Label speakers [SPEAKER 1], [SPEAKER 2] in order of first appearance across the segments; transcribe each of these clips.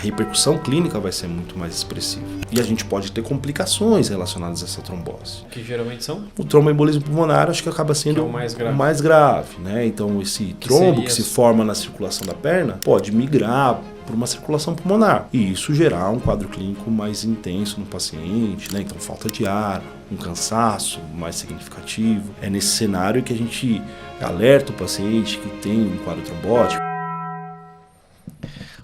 [SPEAKER 1] repercussão clínica vai ser muito mais expressiva. E a gente pode ter complicações relacionadas a essa trombose.
[SPEAKER 2] Que geralmente são?
[SPEAKER 1] O tromboembolismo pulmonar acho que acaba sendo
[SPEAKER 2] o mais
[SPEAKER 1] grave, né? Então esse trombo que se forma na circulação da perna pode migrar por uma circulação pulmonar e isso gerar um quadro clínico mais intenso no paciente, né? Então falta de ar, um cansaço mais significativo. É nesse cenário que a gente alerta o paciente que tem um quadro trombótico.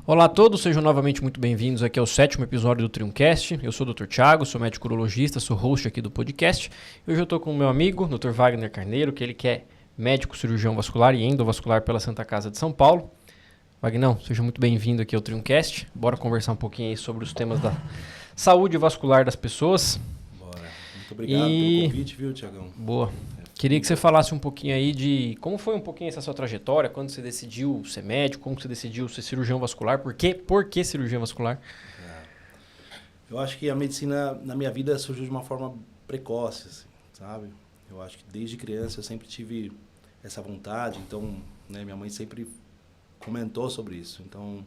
[SPEAKER 2] Olá a todos, sejam novamente muito bem-vindos aqui ao 7º episódio do Triuncast. Eu sou o Dr. Thiago, sou médico urologista, sou host aqui do podcast. Hoje eu estou com o meu amigo, Dr. Wagner Carneiro, que ele é médico cirurgião vascular e endovascular pela Santa Casa de São Paulo. Wagnão, seja muito bem-vindo aqui ao Triuncast. Bora conversar um pouquinho aí sobre os temas da saúde vascular das pessoas.
[SPEAKER 1] Bora. Muito obrigado pelo convite, viu, Thiagão?
[SPEAKER 2] Boa. Queria que você falasse um pouquinho aí de como foi um pouquinho essa sua trajetória, quando você decidiu ser médico, como você decidiu ser cirurgião vascular, por que cirurgião vascular?
[SPEAKER 1] Eu acho que a medicina na minha vida surgiu de uma forma precoce, assim, sabe? Eu acho que desde criança eu sempre tive essa vontade, então, né, minha mãe sempre comentou sobre isso. Então,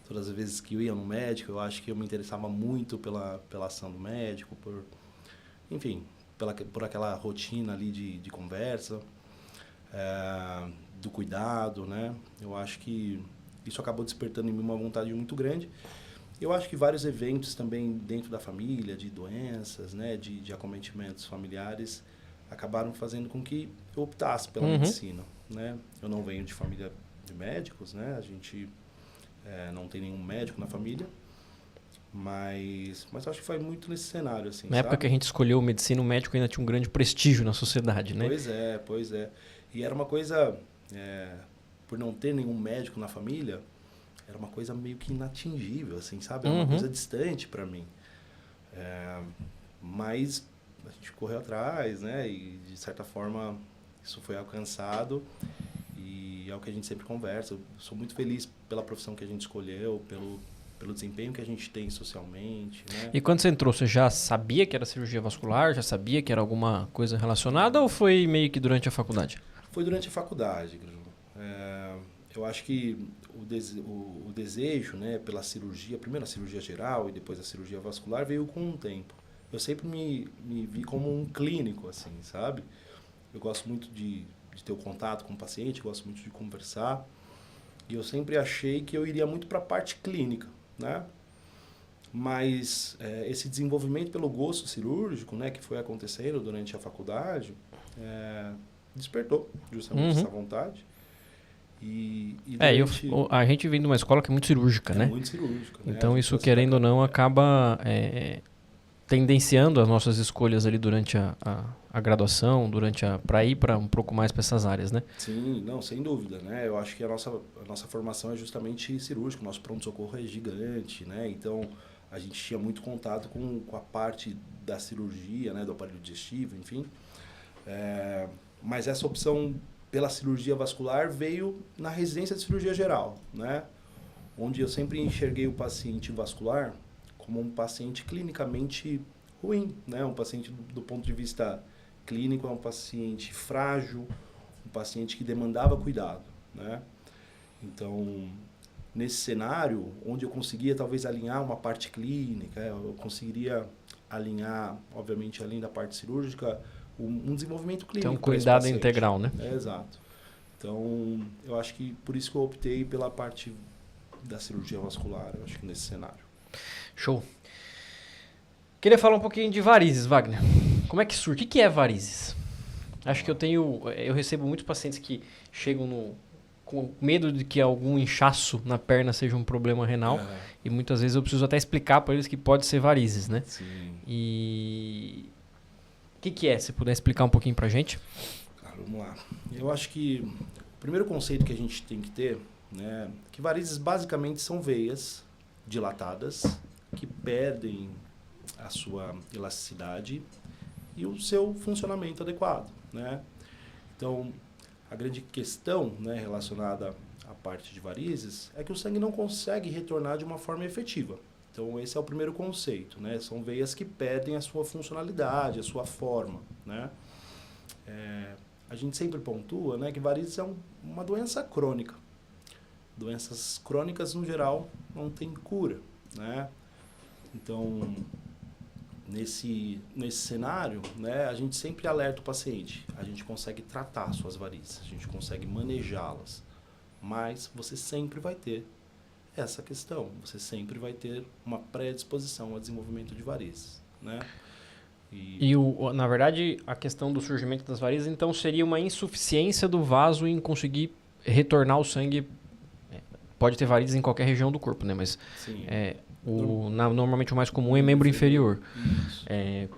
[SPEAKER 1] todas as vezes que eu ia no médico, eu acho que eu me interessava muito pela ação do médico, enfim, por aquela rotina ali de conversa, do cuidado, né? Eu acho que isso acabou despertando em mim uma vontade muito grande. Eu acho que vários eventos também dentro da família, de doenças, né, de acometimentos familiares, acabaram fazendo com que eu optasse pela medicina, né? Eu não venho de família de médicos, né? A gente não tem nenhum médico na família. Mas acho que foi muito nesse cenário, assim,
[SPEAKER 2] Na época que a gente escolheu medicina, o médico ainda tinha um grande prestígio na sociedade, né?
[SPEAKER 1] Pois é. E era uma coisa, por não ter nenhum médico na família, era uma coisa meio que inatingível, assim, sabe? Era uma coisa distante para mim. Mas a gente correu atrás, né? E, de certa forma, isso foi alcançado. E é o que a gente sempre conversa. Eu sou muito feliz pela profissão que a gente escolheu, pelo desempenho que a gente tem socialmente, né?
[SPEAKER 2] E quando você entrou, você já sabia que era cirurgia vascular? Já sabia que era alguma coisa relacionada ou foi meio que durante a faculdade?
[SPEAKER 1] Foi durante a faculdade, Bruno. Eu acho que o desejo, né, pela cirurgia, primeiro a cirurgia geral e depois a cirurgia vascular, veio com o tempo. Eu sempre me vi como um clínico, assim, sabe? Eu gosto muito de ter o contato com o paciente, gosto muito de conversar. E eu sempre achei que eu iria muito para a parte clínica, né? Mas esse desenvolvimento pelo gosto cirúrgico, né, que foi acontecendo durante a faculdade, despertou justamente essa vontade. E durante...
[SPEAKER 2] a gente vem de uma escola que é muito cirúrgica, né?
[SPEAKER 1] Muito cirúrgica.
[SPEAKER 2] Então isso, querendo ou não, acaba tendenciando as nossas escolhas ali durante a graduação, para ir para um pouco mais para essas áreas, né?
[SPEAKER 1] Sim, não, sem dúvida, né? Eu acho que a nossa formação é justamente cirúrgica, o nosso pronto-socorro é gigante, né? Então, a gente tinha muito contato com a parte da cirurgia, né? Do aparelho digestivo, enfim. Mas essa opção pela cirurgia vascular veio na residência de cirurgia geral, né? Onde eu sempre enxerguei o paciente vascular como um paciente clinicamente ruim, né? Um paciente do ponto de vista clínico, é um paciente frágil, um paciente que demandava cuidado, né? Então, nesse cenário, onde eu conseguia talvez alinhar uma parte clínica, eu conseguiria alinhar, obviamente, além da parte cirúrgica, um desenvolvimento clínico.
[SPEAKER 2] Então, cuidado integral, né?
[SPEAKER 1] Exato. Então, eu acho que por isso que eu optei pela parte da cirurgia vascular, eu acho que nesse cenário.
[SPEAKER 2] Show. Queria falar um pouquinho de varizes, Wagner. Como é que surge? O que é varizes? Acho que eu recebo muitos pacientes que chegam com medo de que algum inchaço na perna seja um problema renal. E muitas vezes eu preciso até explicar para eles que pode ser varizes, né?
[SPEAKER 1] Sim.
[SPEAKER 2] E o que é? Se puder explicar um pouquinho pra gente.
[SPEAKER 1] Claro, vamos lá. Eu acho que o primeiro conceito que a gente tem que ter, né, que varizes basicamente são veias dilatadas que perdem a sua elasticidade e o seu funcionamento adequado, né? Então, a grande questão, né, relacionada à parte de varizes é que o sangue não consegue retornar de uma forma efetiva. Então, esse é o primeiro conceito, né? São veias que perdem a sua funcionalidade, a sua forma, né? A gente sempre pontua, né, que varizes é uma doença crônica. Doenças crônicas, no geral, não têm cura. né? Então, nesse cenário, né, a gente sempre alerta o paciente. A gente consegue tratar suas varizes, a gente consegue manejá-las, mas você sempre vai ter essa questão. Você sempre vai ter uma predisposição ao desenvolvimento de varizes, né?
[SPEAKER 2] Na verdade, a questão do surgimento das varizes, então, seria uma insuficiência do vaso em conseguir retornar o sangue. Pode ter varizes em qualquer região do corpo, né? Mas normalmente o mais comum é membro inferior.
[SPEAKER 1] Isso.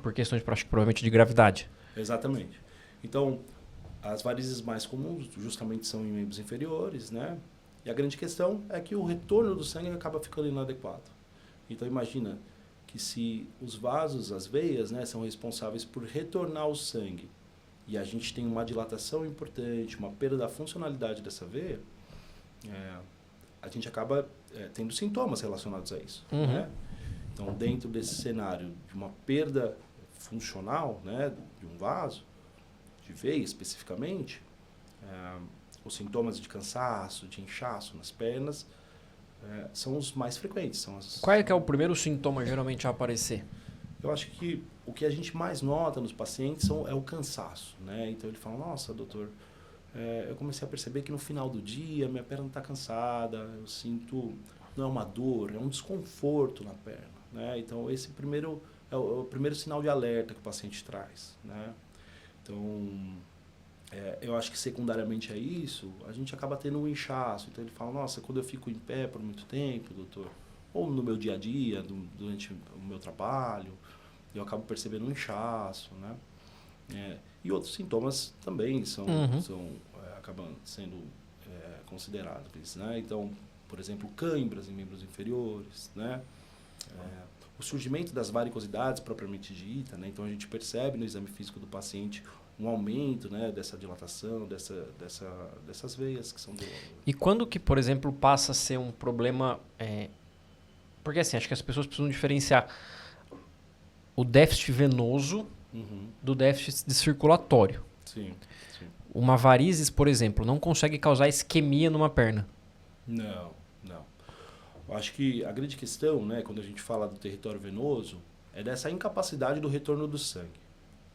[SPEAKER 2] Por questões, acho que provavelmente, de gravidade.
[SPEAKER 1] Exatamente. Então, as varizes mais comuns justamente são em membros inferiores, né? E a grande questão é que o retorno do sangue acaba ficando inadequado. Então, imagina que se os vasos, as veias, né, são responsáveis por retornar o sangue e a gente tem uma dilatação importante, uma perda da funcionalidade dessa veia, a gente acaba tendo sintomas relacionados a isso.
[SPEAKER 2] Uhum.
[SPEAKER 1] Né? Então, dentro desse cenário de uma perda funcional, né, de um vaso, de veia especificamente, os sintomas de cansaço, de inchaço nas pernas são os mais frequentes.
[SPEAKER 2] Qual é que é o primeiro sintoma geralmente a aparecer?
[SPEAKER 1] Eu acho que o que a gente mais nota nos pacientes é o cansaço, né? Então ele fala, nossa, doutor, eu comecei a perceber que no final do dia minha perna está cansada, eu sinto, não é uma dor, é um desconforto na perna, né? Então esse primeiro é o primeiro sinal de alerta que o paciente traz, né? Então, eu acho que secundariamente a isso, a gente acaba tendo um inchaço. Então ele fala, nossa, quando eu fico em pé por muito tempo, doutor, ou no meu dia a dia, durante o meu trabalho, eu acabo percebendo um inchaço, né? E outros sintomas também acabam sendo considerados, né? Então, por exemplo, cãibras em membros inferiores, né? O surgimento das varicosidades propriamente dita, né? Então a gente percebe no exame físico do paciente um aumento, né, dessa dilatação, dessas veias que são...
[SPEAKER 2] E quando que, por exemplo, passa a ser um problema... Porque assim, acho que as pessoas precisam diferenciar o déficit venoso do déficit circulatório.
[SPEAKER 1] Sim.
[SPEAKER 2] Uma varizes, por exemplo, não consegue causar isquemia numa perna.
[SPEAKER 1] Não. Eu acho que a grande questão, né, quando a gente fala do território venoso, é dessa incapacidade do retorno do sangue.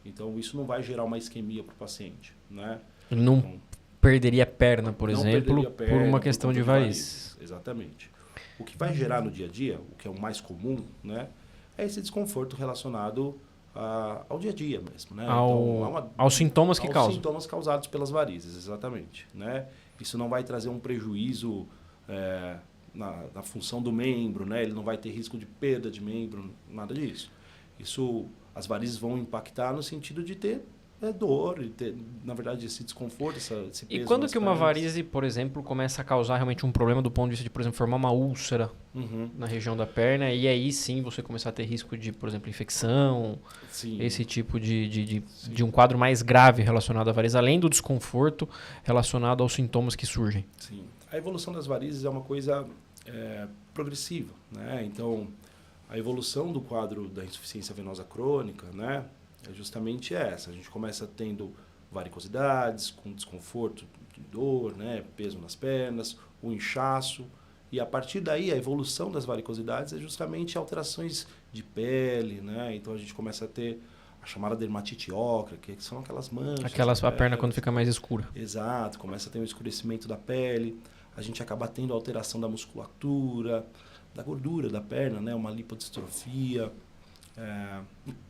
[SPEAKER 1] Então, isso não vai gerar uma isquemia para o paciente, né?
[SPEAKER 2] Ele não perderia a perna, por exemplo, por uma questão de varizes.
[SPEAKER 1] Exatamente. O que vai gerar no dia a dia, o que é o mais comum, né, é esse desconforto relacionado ao dia a dia mesmo, né?
[SPEAKER 2] Aos sintomas que causam.
[SPEAKER 1] Aos sintomas causados pelas varizes, exatamente, né? Isso não vai trazer um prejuízo na função do membro, né? Ele não vai ter risco de perda de membro, nada disso. As varizes vão impactar no sentido de ter dor, e ter, na verdade, esse desconforto, esse peso.
[SPEAKER 2] E quando que uma
[SPEAKER 1] pernas.
[SPEAKER 2] varize, por exemplo, começa a causar realmente um problema do ponto de vista de, por exemplo, formar uma úlcera na região da perna, e aí sim você começar a ter risco de, por exemplo, infecção, esse tipo de um quadro mais grave relacionado à varize, além do desconforto relacionado aos sintomas que surgem?
[SPEAKER 1] Sim. A evolução das varizes é uma coisa progressiva, né? Então, a evolução do quadro da insuficiência venosa crônica, né, é justamente essa. A gente começa tendo varicosidades, com desconforto de dor, né, peso nas pernas, o inchaço. E a partir daí, a evolução das varicosidades é justamente alterações de pele, né? Então a gente começa a ter a chamada dermatite ócrea, que são aquelas manchas.
[SPEAKER 2] A perna quando fica mais escura.
[SPEAKER 1] Exato, começa a ter um escurecimento da pele. A gente acaba tendo alteração da musculatura, da gordura da perna, né? Uma lipodistrofia.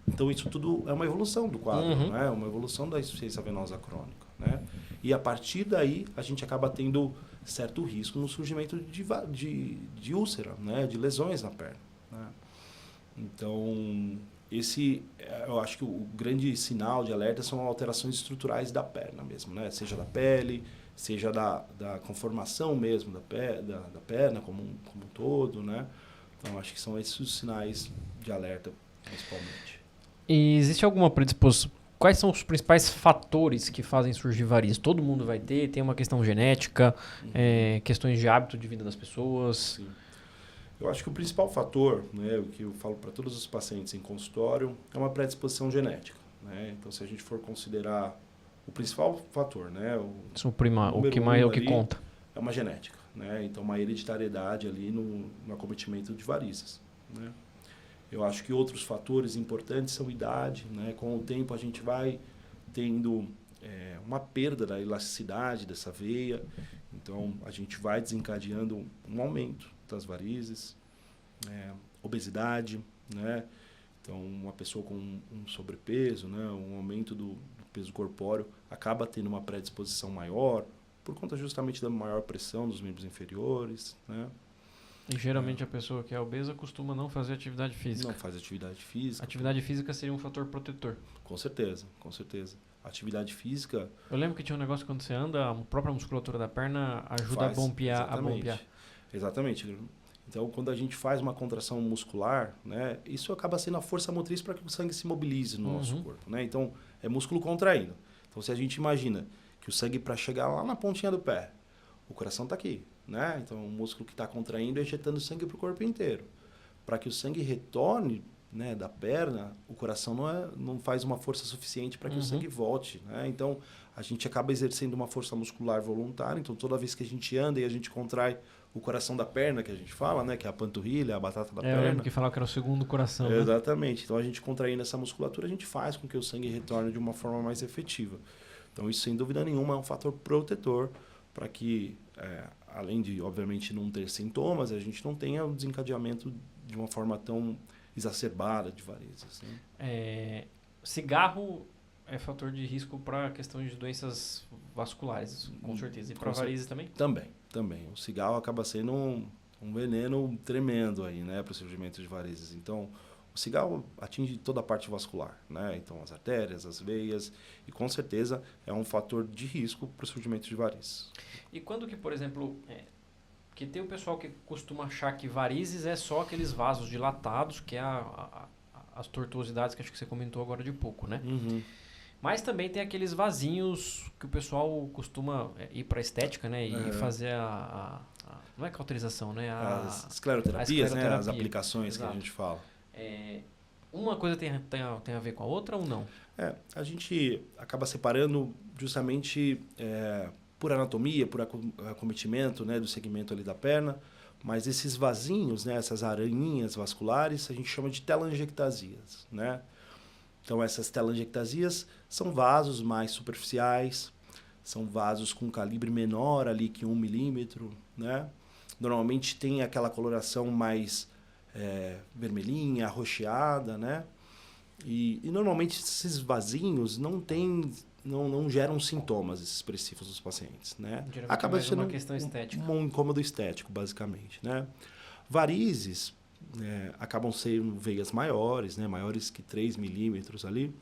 [SPEAKER 1] Então isso tudo é uma evolução do quadro, né? Uma evolução da insuficiência venosa crônica, né? E a partir daí a gente acaba tendo certo risco no surgimento de úlcera, né? De lesões na perna, né? Então eu acho que o grande sinal de alerta são alterações estruturais da perna mesmo, né? Seja da pele, seja da conformação mesmo da perna como um todo, né? Então acho que são esses os sinais de alerta principalmente.
[SPEAKER 2] E existe alguma predisposição? Quais são os principais fatores que fazem surgir varizes? Todo mundo vai ter? Tem uma questão genética, questões de hábito de vida das pessoas?
[SPEAKER 1] Sim. Eu acho que o principal fator, né, o que eu falo para todos os pacientes em consultório, é uma predisposição genética, né? Então, se a gente for considerar o principal fator, né,
[SPEAKER 2] O que conta?
[SPEAKER 1] É uma genética, né? Então, uma hereditariedade ali no acometimento de varizes, né? Eu acho que outros fatores importantes são idade, né? Com o tempo a gente vai tendo uma perda da elasticidade dessa veia, então a gente vai desencadeando um aumento das varizes, obesidade, né? Então uma pessoa com um sobrepeso, né? Um aumento do peso corpóreo acaba tendo uma predisposição maior por conta justamente da maior pressão dos membros inferiores, né?
[SPEAKER 2] E geralmente a pessoa que é obesa costuma não fazer atividade física.
[SPEAKER 1] Não faz atividade física.
[SPEAKER 2] Atividade física seria um fator protetor.
[SPEAKER 1] Com certeza, com certeza. Atividade física...
[SPEAKER 2] Eu lembro que tinha um negócio que quando você anda, a própria musculatura da perna ajuda a bombear.
[SPEAKER 1] Exatamente. Então, quando a gente faz uma contração muscular, né, isso acaba sendo a força motriz para que o sangue se mobilize no nosso corpo, né? Então, é músculo contraindo. Então, se a gente imagina que o sangue, para chegar lá na pontinha do pé, o coração está aqui, né? Então, o músculo que está contraindo é injetando sangue para o corpo inteiro. Para que o sangue retorne, né, da perna, o coração não faz uma força suficiente para que o sangue volte, né? Então, a gente acaba exercendo uma força muscular voluntária. Então, toda vez que a gente anda e a gente contrai o coração da perna, que a gente fala, né, que é a panturrilha, a batata da perna.
[SPEAKER 2] Eu lembro que falava que era o segundo coração.
[SPEAKER 1] Exatamente. Né? Então, a gente contraindo essa musculatura, a gente faz com que o sangue retorne de uma forma mais efetiva. Então, isso, sem dúvida nenhuma, é um fator protetor para que, além de, obviamente, não ter sintomas, a gente não tenha o desencadeamento de uma forma tão exacerbada de varizes. Né?
[SPEAKER 2] Cigarro é fator de risco para a questão de doenças vasculares, com certeza. E para varizes também?
[SPEAKER 1] Também. O cigarro acaba sendo um veneno tremendo aí, né, para o surgimento de varizes. Então, o cigarro atinge toda a parte vascular, né? Então, as artérias, as veias, e com certeza é um fator de risco para o surgimento de varizes.
[SPEAKER 2] E quando que, por exemplo, que tem o pessoal que costuma achar que varizes é só aqueles vasos dilatados, que é as tortuosidades que acho que você comentou agora de pouco, né? Mas também tem aqueles vasinhos que o pessoal costuma ir para estética, né? E fazer não é cauterização, né?
[SPEAKER 1] As escleroterapias, né? As aplicações. Exato. Que a gente fala.
[SPEAKER 2] Uma coisa tem a ver com a outra ou não?
[SPEAKER 1] A gente acaba separando justamente por anatomia, por acometimento, né, do segmento ali da perna, mas esses vasinhos, né, essas aranhinhas vasculares, a gente chama de telangiectasias, né? Então, essas telangiectasias são vasos mais superficiais, são vasos com calibre menor ali que 1 milímetro, né? Normalmente tem aquela coloração mais vermelhinha, arroxeada, né? E normalmente esses vasinhos não geram sintomas expressivos dos pacientes, né?
[SPEAKER 2] Acaba sendo uma questão estética.
[SPEAKER 1] Um incômodo estético, basicamente, né? Varizes acabam sendo veias maiores, né? Maiores que 3 milímetros ali,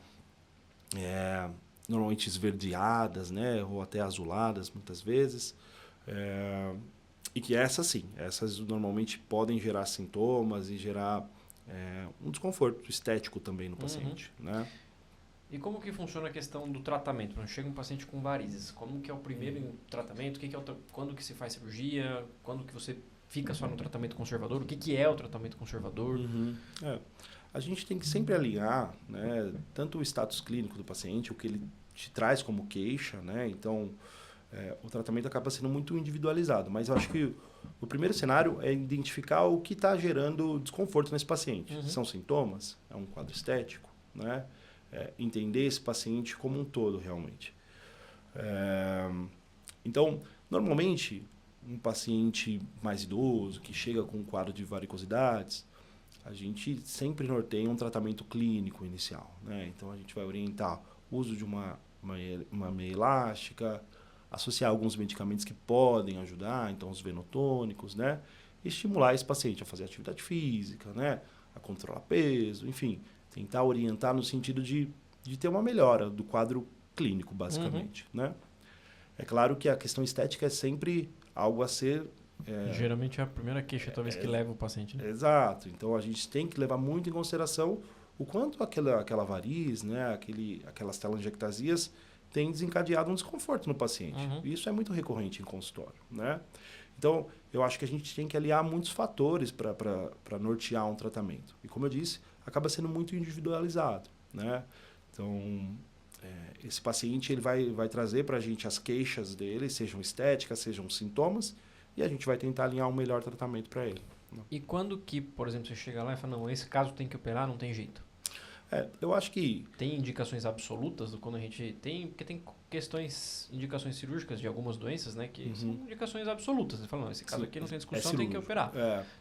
[SPEAKER 1] normalmente esverdeadas, né? Ou até azuladas, muitas vezes. E que essas normalmente podem gerar sintomas e gerar um desconforto estético também no paciente, né?
[SPEAKER 2] E como que funciona a questão do tratamento? Quando chega um paciente com varizes, como que é o primeiro tratamento? Quando que se faz cirurgia? Quando que você fica só no tratamento conservador? O que é o tratamento conservador?
[SPEAKER 1] A gente tem que sempre alinhar, né, tanto o status clínico do paciente, o que ele te traz como queixa, né? Então, o tratamento acaba sendo muito individualizado. Mas eu acho que o primeiro cenário é identificar o que está gerando desconforto nesse paciente. São sintomas? É um quadro estético? Né? Entender esse paciente como um todo, realmente. Então, normalmente, um paciente mais idoso, que chega com um quadro de varicosidades, a gente sempre norteia um tratamento clínico inicial, né? Então, a gente vai orientar o uso de uma meia elástica, associar alguns medicamentos que podem ajudar, então os venotônicos, né? E estimular esse paciente a fazer atividade física, né? A controlar peso, enfim, tentar orientar no sentido de ter uma melhora do quadro clínico, basicamente, né? É claro que a questão estética é sempre algo a ser...
[SPEAKER 2] Geralmente é a primeira queixa, talvez, que leva o paciente, né?
[SPEAKER 1] Exato. Então, a gente tem que levar muito em consideração o quanto aquela variz, né? Aquelas telangiectasias tem desencadeado um desconforto no paciente. E isso é muito recorrente em consultório, né? Então, eu acho que a gente tem que aliar muitos fatores para nortear um tratamento. E, como eu disse, acaba sendo muito individualizado, né? Então, esse paciente ele vai trazer para a gente as queixas dele, sejam estéticas, sejam sintomas, e a gente vai tentar alinhar um melhor tratamento para ele.
[SPEAKER 2] E quando que, por exemplo, você chega lá e fala, não, esse caso tem que operar, não tem jeito?
[SPEAKER 1] Eu acho que...
[SPEAKER 2] Tem indicações absolutas do quando a gente tem... Porque tem indicações cirúrgicas de algumas doenças, né? Que são indicações absolutas. Você fala, não, esse caso aqui não tem discussão, tem que operar.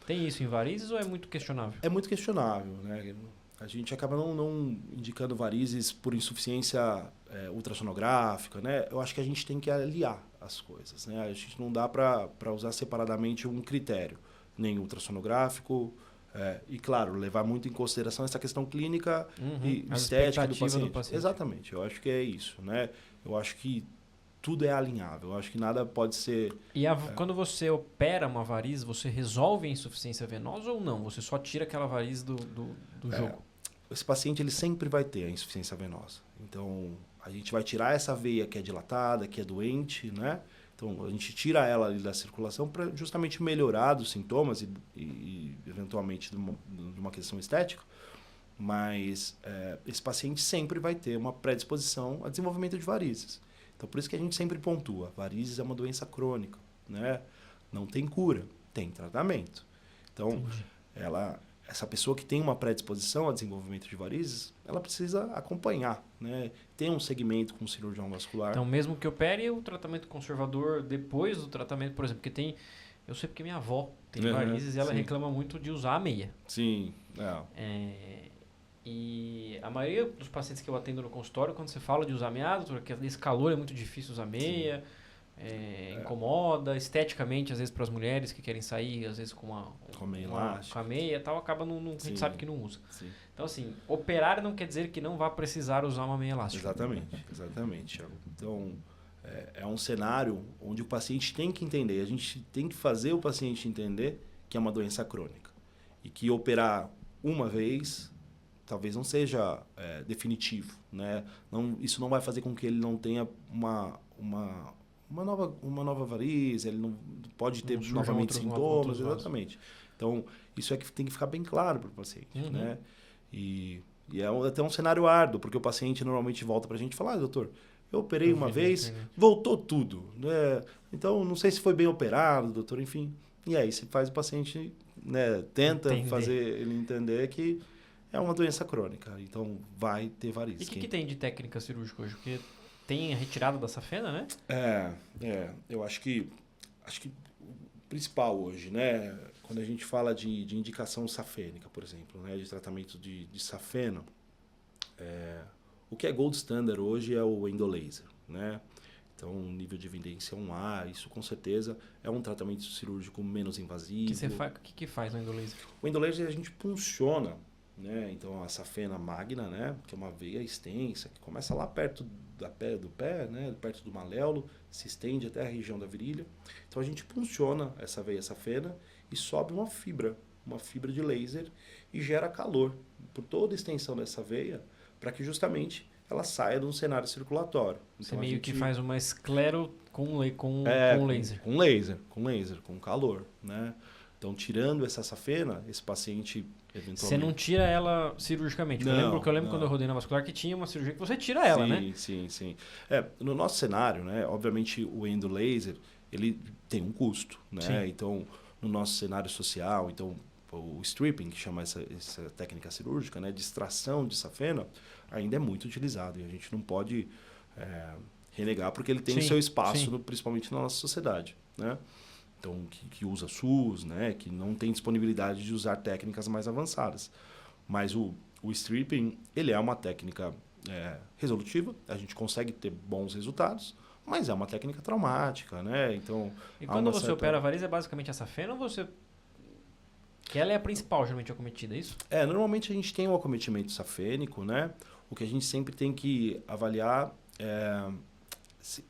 [SPEAKER 2] Tem isso em varizes ou é muito questionável?
[SPEAKER 1] É muito questionável, né? A gente acaba não indicando varizes por insuficiência ultrassonográfica, né? Eu acho que a gente tem que aliar as coisas, né? A gente não dá para usar separadamente um critério, nem ultrassonográfico, e, claro, levar muito em consideração essa questão clínica e estética do paciente. Exatamente, eu acho que é isso, né? Eu acho que tudo é alinhável, eu acho que nada pode ser...
[SPEAKER 2] E quando você opera uma variz, você resolve a insuficiência venosa ou não? Você só tira aquela variz do jogo?
[SPEAKER 1] Esse paciente ele sempre vai ter a insuficiência venosa. Então, a gente vai tirar essa veia que é dilatada, que é doente, né? Então, a gente tira ela ali da circulação para justamente melhorar dos sintomas e eventualmente, de uma questão estética. Mas esse paciente sempre vai ter uma predisposição a desenvolvimento de varizes. Então, por isso que a gente sempre pontua. Varizes é uma doença crônica, né? Não tem cura, tem tratamento. Então, essa pessoa que tem uma predisposição a desenvolvimento de varizes, ela precisa acompanhar, né? Tem um segmento com cirurgião vascular.
[SPEAKER 2] Então, mesmo que opere, o tratamento conservador depois do tratamento, por exemplo, porque tem... Eu sei porque minha avó tem varizes e ela reclama muito de usar a meia.
[SPEAKER 1] Sim.
[SPEAKER 2] E a maioria dos pacientes que eu atendo no consultório, quando você fala de usar meia, doutor, que esse calor é muito difícil usar meia, incomoda, esteticamente, às vezes para as mulheres que querem sair, às vezes com a meia e tal, acaba a gente sabe que não usa.
[SPEAKER 1] Sim.
[SPEAKER 2] Então, assim, operar não quer dizer que não vá precisar usar uma meia elástica.
[SPEAKER 1] Exatamente. Então, é um cenário onde o paciente tem que entender, a gente tem que fazer o paciente entender que é uma doença crônica e que operar uma vez talvez não seja definitivo, né? Isso não vai fazer com que ele não tenha uma nova variz, ele não pode ter novamente sintomas, exatamente. Então, isso é que tem que ficar bem claro para o paciente, né? E é até um cenário árduo, porque o paciente normalmente volta para a gente e fala, doutor, eu operei uma vez, voltou tudo, né? Então, não sei se foi bem operado, doutor, enfim. E aí, você faz o paciente, né, tenta fazer ele entender que é uma doença crônica, então vai ter varizes.
[SPEAKER 2] E o que tem de técnica cirúrgica hoje? Porque tem a retirada da safena, né?
[SPEAKER 1] Eu acho que o principal hoje, né, quando a gente fala de indicação safênica, por exemplo, né, de tratamento de safena, o que é gold standard hoje é o endolaser, né? Então, o nível de evidência 1A, isso com certeza é um tratamento cirúrgico menos invasivo.
[SPEAKER 2] O que faz no endolaser?
[SPEAKER 1] O endolaser a gente punciona, né? Então, a safena magna, né? Que é uma veia extensa, que começa lá perto do pé, né? Perto do maléolo, se estende até a região da virilha. Então, a gente punciona essa veia safena e sobe uma fibra de laser e gera calor por toda a extensão dessa veia para que justamente ela saia de um cenário circulatório.
[SPEAKER 2] Você então, meio que faz uma esclero com laser.
[SPEAKER 1] Com laser, com calor, né? Então, tirando essa safena, esse paciente eventualmente...
[SPEAKER 2] Você não tira ela cirurgicamente? Eu lembro quando eu rodei na vascular que tinha uma cirurgia que você tira ela, né?
[SPEAKER 1] Sim. No nosso cenário, né? Obviamente, o endolaser, ele tem um custo, né? Sim. Então, no nosso cenário social, então, o stripping, que chama essa técnica cirúrgica, né? De extração de safena, ainda é muito utilizado. E a gente não pode renegar, porque ele tem o seu espaço, principalmente na nossa sociedade, né? Então, que usa SUS, né? Que não tem disponibilidade de usar técnicas mais avançadas. Mas o stripping, ele é uma técnica resolutiva, a gente consegue ter bons resultados, mas é uma técnica traumática, né? Então,
[SPEAKER 2] e quando você opera a variz, é basicamente a safena ou você... Que ela é a principal, geralmente, acometida, é isso?
[SPEAKER 1] Normalmente a gente tem um acometimento safênico, né? O que a gente sempre tem que avaliar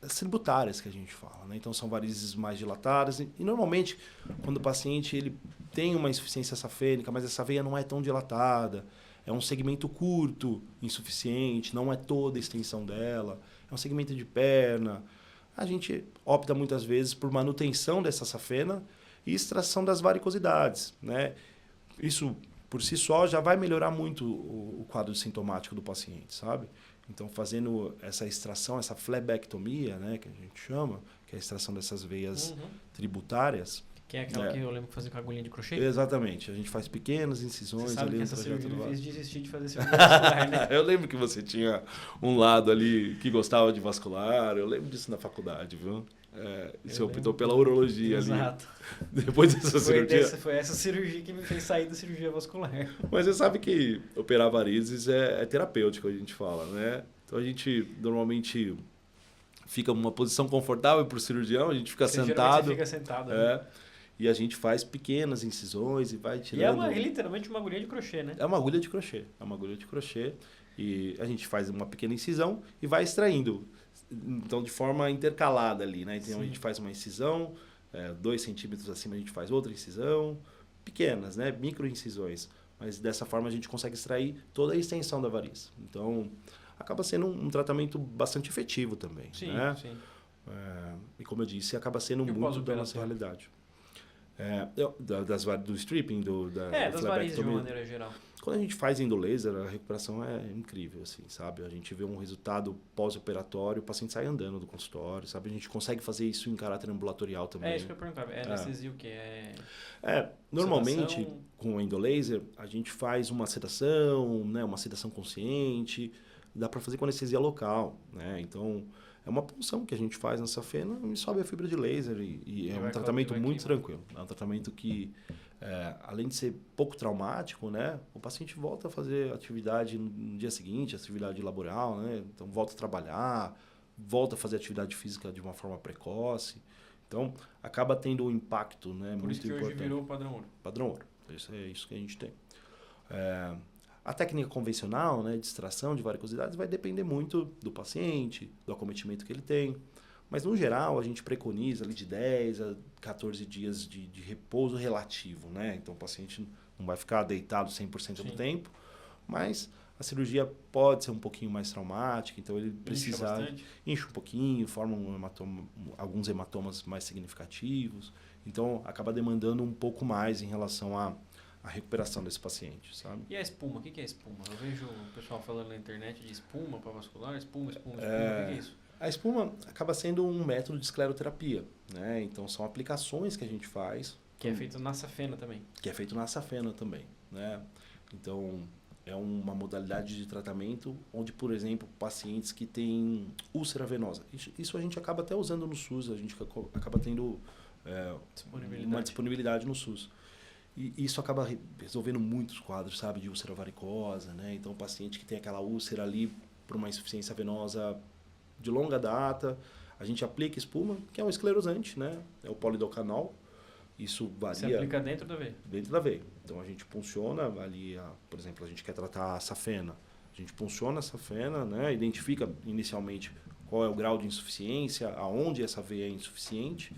[SPEAKER 1] as tributárias que a gente fala, né? Então, são varizes mais dilatadas. E normalmente, quando o paciente ele tem uma insuficiência safênica, mas essa veia não é tão dilatada, é um segmento curto, insuficiente, não é toda a extensão dela, é um segmento de perna, a gente opta muitas vezes por manutenção dessa safena e extração das varicosidades, né? Isso, por si só, já vai melhorar muito o quadro sintomático do paciente, sabe? Então, fazendo essa extração, essa flebectomia, né, que a gente chama, que é a extração dessas veias tributárias.
[SPEAKER 2] Que é aquela que eu lembro de fazer com a agulhinha de crochê?
[SPEAKER 1] Exatamente. A gente faz pequenas incisões.
[SPEAKER 2] Você sabe
[SPEAKER 1] ali
[SPEAKER 2] que
[SPEAKER 1] no
[SPEAKER 2] essa
[SPEAKER 1] trajeto
[SPEAKER 2] cirurgia
[SPEAKER 1] do
[SPEAKER 2] me
[SPEAKER 1] vaso.
[SPEAKER 2] fez desistir de fazer cirurgia vascular, né?
[SPEAKER 1] Eu lembro que você tinha um lado ali que gostava de vascular. Eu lembro disso na faculdade, viu? E você optou pela urologia ali.
[SPEAKER 2] Exato.
[SPEAKER 1] Depois dessa cirurgia.
[SPEAKER 2] Foi essa cirurgia que me fez sair da cirurgia vascular.
[SPEAKER 1] Mas você sabe que operar varizes é terapêutico, a gente fala, né? Então a gente normalmente fica numa posição confortável para o cirurgião, a gente fica sentado.
[SPEAKER 2] Você fica sentado, né?
[SPEAKER 1] E a gente faz pequenas incisões e vai tirando.
[SPEAKER 2] E é literalmente uma agulha de crochê, né?
[SPEAKER 1] É uma agulha de crochê. É uma agulha de crochê. E a gente faz uma pequena incisão e vai extraindo. Então, de forma intercalada ali, né? Então, a gente faz uma incisão, 2 centímetros acima a gente faz outra incisão. Pequenas, né? Micro incisões. Mas dessa forma a gente consegue extrair toda a extensão da variz. Então, acaba sendo um tratamento bastante efetivo também.
[SPEAKER 2] Sim,
[SPEAKER 1] né?
[SPEAKER 2] sim.
[SPEAKER 1] E como eu disse, acaba sendo muito da nossa realidade. Do stripping,
[SPEAKER 2] das varizes de uma maneira geral.
[SPEAKER 1] Quando a gente faz endolaser, a recuperação é incrível, assim, sabe? A gente vê um resultado pós-operatório, o paciente sai andando do consultório, sabe? A gente consegue fazer isso em caráter ambulatorial também.
[SPEAKER 2] É isso que eu perguntava. É anestesia o quê?
[SPEAKER 1] Normalmente,
[SPEAKER 2] sedação?
[SPEAKER 1] com o endolaser, a gente faz uma sedação, né? Uma sedação consciente, dá para fazer com anestesia local, né? Então, é uma punção que a gente faz na safena e sobe a fibra de laser e é um tratamento muito tranquilo. É um tratamento que, além de ser pouco traumático, né, o paciente volta a fazer atividade no dia seguinte, atividade laboral, né, então volta a trabalhar, volta a fazer atividade física de uma forma precoce. Então, acaba tendo um impacto, né, muito importante. Por isso que hoje
[SPEAKER 2] virou padrão ouro.
[SPEAKER 1] Padrão ouro. Isso é isso que a gente tem. A técnica convencional, né, de extração de varicosidades vai depender muito do paciente, do acometimento que ele tem. Mas, no geral, a gente preconiza ali de 10 a 14 dias de repouso relativo. Né? Então, o paciente não vai ficar deitado 100% do tempo, mas a cirurgia pode ser um pouquinho mais traumática, então ele precisa... Incha um pouquinho, forma alguns hematomas mais significativos. Então, acaba demandando um pouco mais em relação a recuperação desse paciente, sabe?
[SPEAKER 2] E a espuma? O que é espuma? Eu vejo o pessoal falando na internet de espuma para vascular, espuma. O que é isso?
[SPEAKER 1] A espuma acaba sendo um método de escleroterapia, né? Então, são aplicações que a gente faz.
[SPEAKER 2] Que é feito na safena também.
[SPEAKER 1] Que é feito na safena também, né? Então, é uma modalidade de tratamento onde, por exemplo, pacientes que têm úlcera venosa. Isso a gente acaba até usando no SUS, a gente acaba tendo uma disponibilidade no SUS. E isso acaba resolvendo muitos quadros, sabe, de úlcera varicosa, né? Então, o paciente que tem aquela úlcera ali por uma insuficiência venosa de longa data, a gente aplica espuma, que é um esclerosante, né? É o polidocanol. Isso varia...
[SPEAKER 2] Você aplica dentro da veia?
[SPEAKER 1] Dentro da veia. Então, a gente punciona ali, por exemplo, a gente quer tratar a safena. A gente punciona a safena, né? Identifica inicialmente qual é o grau de insuficiência, aonde essa veia é insuficiente,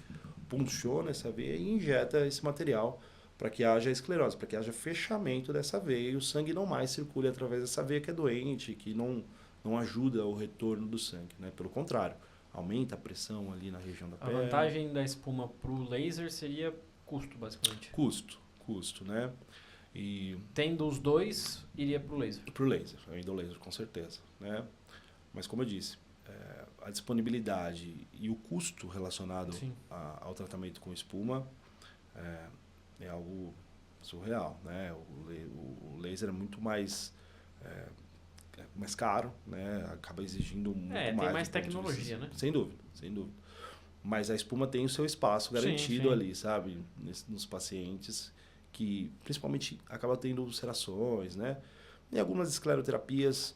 [SPEAKER 1] punciona essa veia e injeta esse material para que haja esclerose, para que haja fechamento dessa veia e o sangue não mais circule através dessa veia que é doente, que não ajuda o retorno do sangue, né? Pelo contrário, aumenta a pressão ali na região da perna.
[SPEAKER 2] A vantagem da espuma para o laser seria custo, basicamente.
[SPEAKER 1] Custo, né? E
[SPEAKER 2] tendo os dois, iria para o laser.
[SPEAKER 1] Para o laser, ainda o laser, com certeza, né? Mas como eu disse, a disponibilidade e o custo relacionado ao tratamento com espuma é algo surreal, né? O laser é muito mais caro, né? Acaba exigindo muito mais.
[SPEAKER 2] Tem mais tecnologia, né?
[SPEAKER 1] Sem dúvida. Mas a espuma tem o seu espaço garantido ali, sabe? Nos pacientes que, principalmente, acaba tendo ulcerações, né? E algumas escleroterapias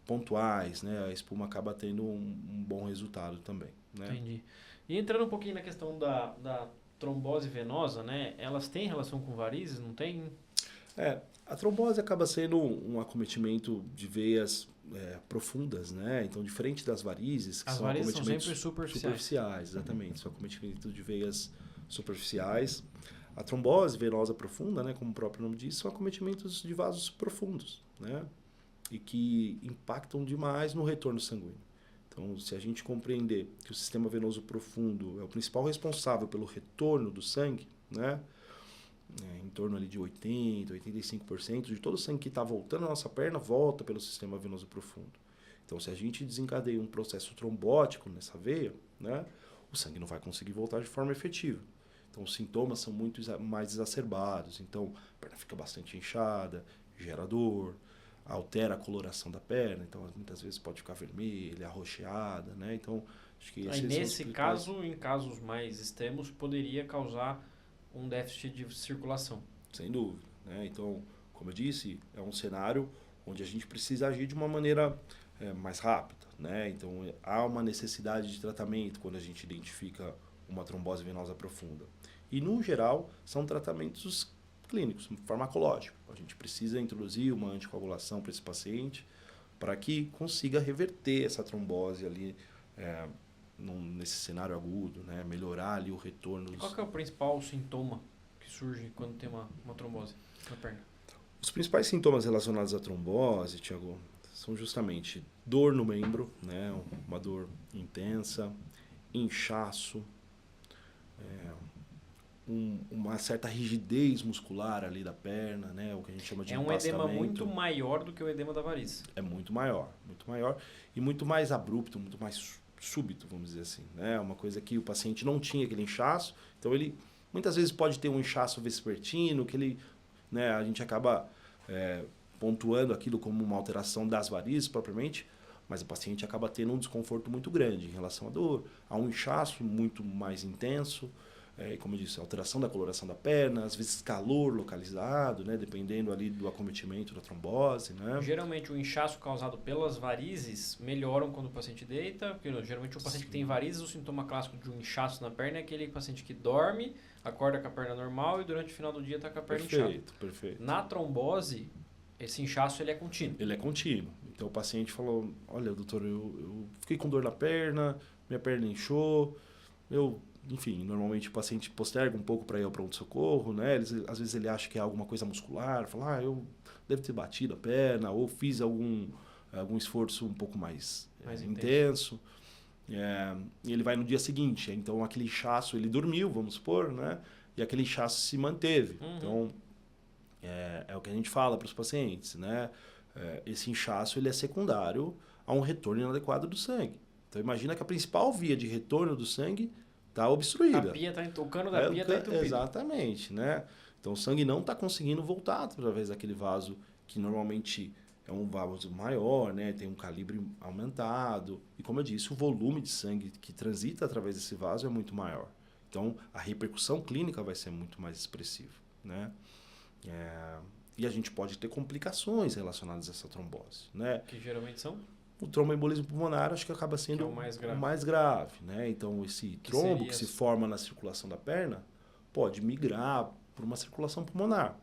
[SPEAKER 1] pontuais, né? A espuma acaba tendo um bom resultado também, né?
[SPEAKER 2] Entendi. E entrando um pouquinho na questão da trombose venosa, né? Elas têm relação com varizes, não tem?
[SPEAKER 1] A trombose acaba sendo um acometimento de veias profundas, né? Então, diferente das varizes, que
[SPEAKER 2] as
[SPEAKER 1] são
[SPEAKER 2] varizes
[SPEAKER 1] acometimentos
[SPEAKER 2] são sempre superficiais.
[SPEAKER 1] Exatamente. São acometimentos de veias superficiais. A trombose venosa profunda, né? Como o próprio nome diz, são acometimentos de vasos profundos, né? E que impactam demais no retorno sanguíneo. Então, se a gente compreender que o sistema venoso profundo é o principal responsável pelo retorno do sangue, né? Em torno ali de 80%, 85% de todo o sangue que está voltando à nossa perna volta pelo sistema venoso profundo. Então, se a gente desencadeia um processo trombótico nessa veia, né? o sangue não vai conseguir voltar de forma efetiva. Então, os sintomas são muito mais exacerbados. Então, a perna fica bastante inchada, gera dor, altera a coloração da perna. Então, muitas vezes pode ficar vermelha, arroxeada, né? Então, acho que
[SPEAKER 2] Aí, nesse caso, em casos mais extremos, poderia causar um déficit de circulação.
[SPEAKER 1] Sem dúvida, né? Então, como eu disse, é um cenário onde a gente precisa agir de uma maneira mais rápida, né? Então, há uma necessidade de tratamento quando a gente identifica uma trombose venosa profunda. E, no geral, são tratamentos clínicos, farmacológicos. A gente precisa introduzir uma anticoagulação para esse paciente para que consiga reverter essa trombose ali nesse cenário agudo, né? Melhorar ali o retorno.
[SPEAKER 2] Qual que é o principal sintoma que surge quando tem uma trombose na perna?
[SPEAKER 1] Os principais sintomas relacionados à trombose, Thiago, são justamente dor no membro, né? Uma dor intensa, inchaço, uma certa rigidez muscular ali da perna, né? O que a gente chama de empastamento.
[SPEAKER 2] É um edema muito maior do que o edema da varize.
[SPEAKER 1] É muito maior e muito mais abrupto, muito mais súbito, vamos dizer assim, né? Uma coisa que o paciente não tinha aquele inchaço, então ele muitas vezes pode ter um inchaço vespertino, que ele, né, a gente acaba pontuando aquilo como uma alteração das varizes propriamente, mas o paciente acaba tendo um desconforto muito grande em relação à dor, a um inchaço muito mais intenso, como eu disse, alteração da coloração da perna, às vezes calor localizado, né, dependendo ali do acometimento da trombose, né?
[SPEAKER 2] Geralmente o inchaço causado pelas varizes melhoram quando o paciente deita, porque geralmente o paciente que tem varizes, o sintoma clássico de um inchaço na perna é aquele paciente que dorme, acorda com a perna normal e durante o final do dia está com a perna inchada.
[SPEAKER 1] Perfeito.
[SPEAKER 2] Na trombose, esse inchaço ele é contínuo.
[SPEAKER 1] Ele é contínuo. Então o paciente falou, olha, doutor, eu fiquei com dor na perna, minha perna inchou, enfim, normalmente o paciente posterga um pouco para ir ao pronto-socorro, né? Às vezes ele acha que é alguma coisa muscular, fala, eu devo ter batido a perna, ou fiz algum esforço um pouco mais intenso. E ele vai no dia seguinte, então aquele inchaço, ele dormiu, vamos supor, né? E aquele inchaço se manteve.
[SPEAKER 2] Uhum.
[SPEAKER 1] Então, é o que a gente fala para os pacientes, né? Esse inchaço ele é secundário a um retorno inadequado do sangue. Então, imagina que a principal via de retorno do sangue está obstruída.
[SPEAKER 2] O cano da pia está entupido.
[SPEAKER 1] Exatamente, né? Então o sangue não está conseguindo voltar através daquele vaso que normalmente é um vaso maior, né? Tem um calibre aumentado. E como eu disse, o volume de sangue que transita através desse vaso é muito maior. Então a repercussão clínica vai ser muito mais expressiva, né? E a gente pode ter complicações relacionadas a essa trombose, né?
[SPEAKER 2] Que geralmente são?
[SPEAKER 1] O tromboembolismo pulmonar acho que acaba sendo
[SPEAKER 2] o
[SPEAKER 1] mais grave, né? Então esse trombo que se forma na circulação da perna pode migrar para uma circulação pulmonar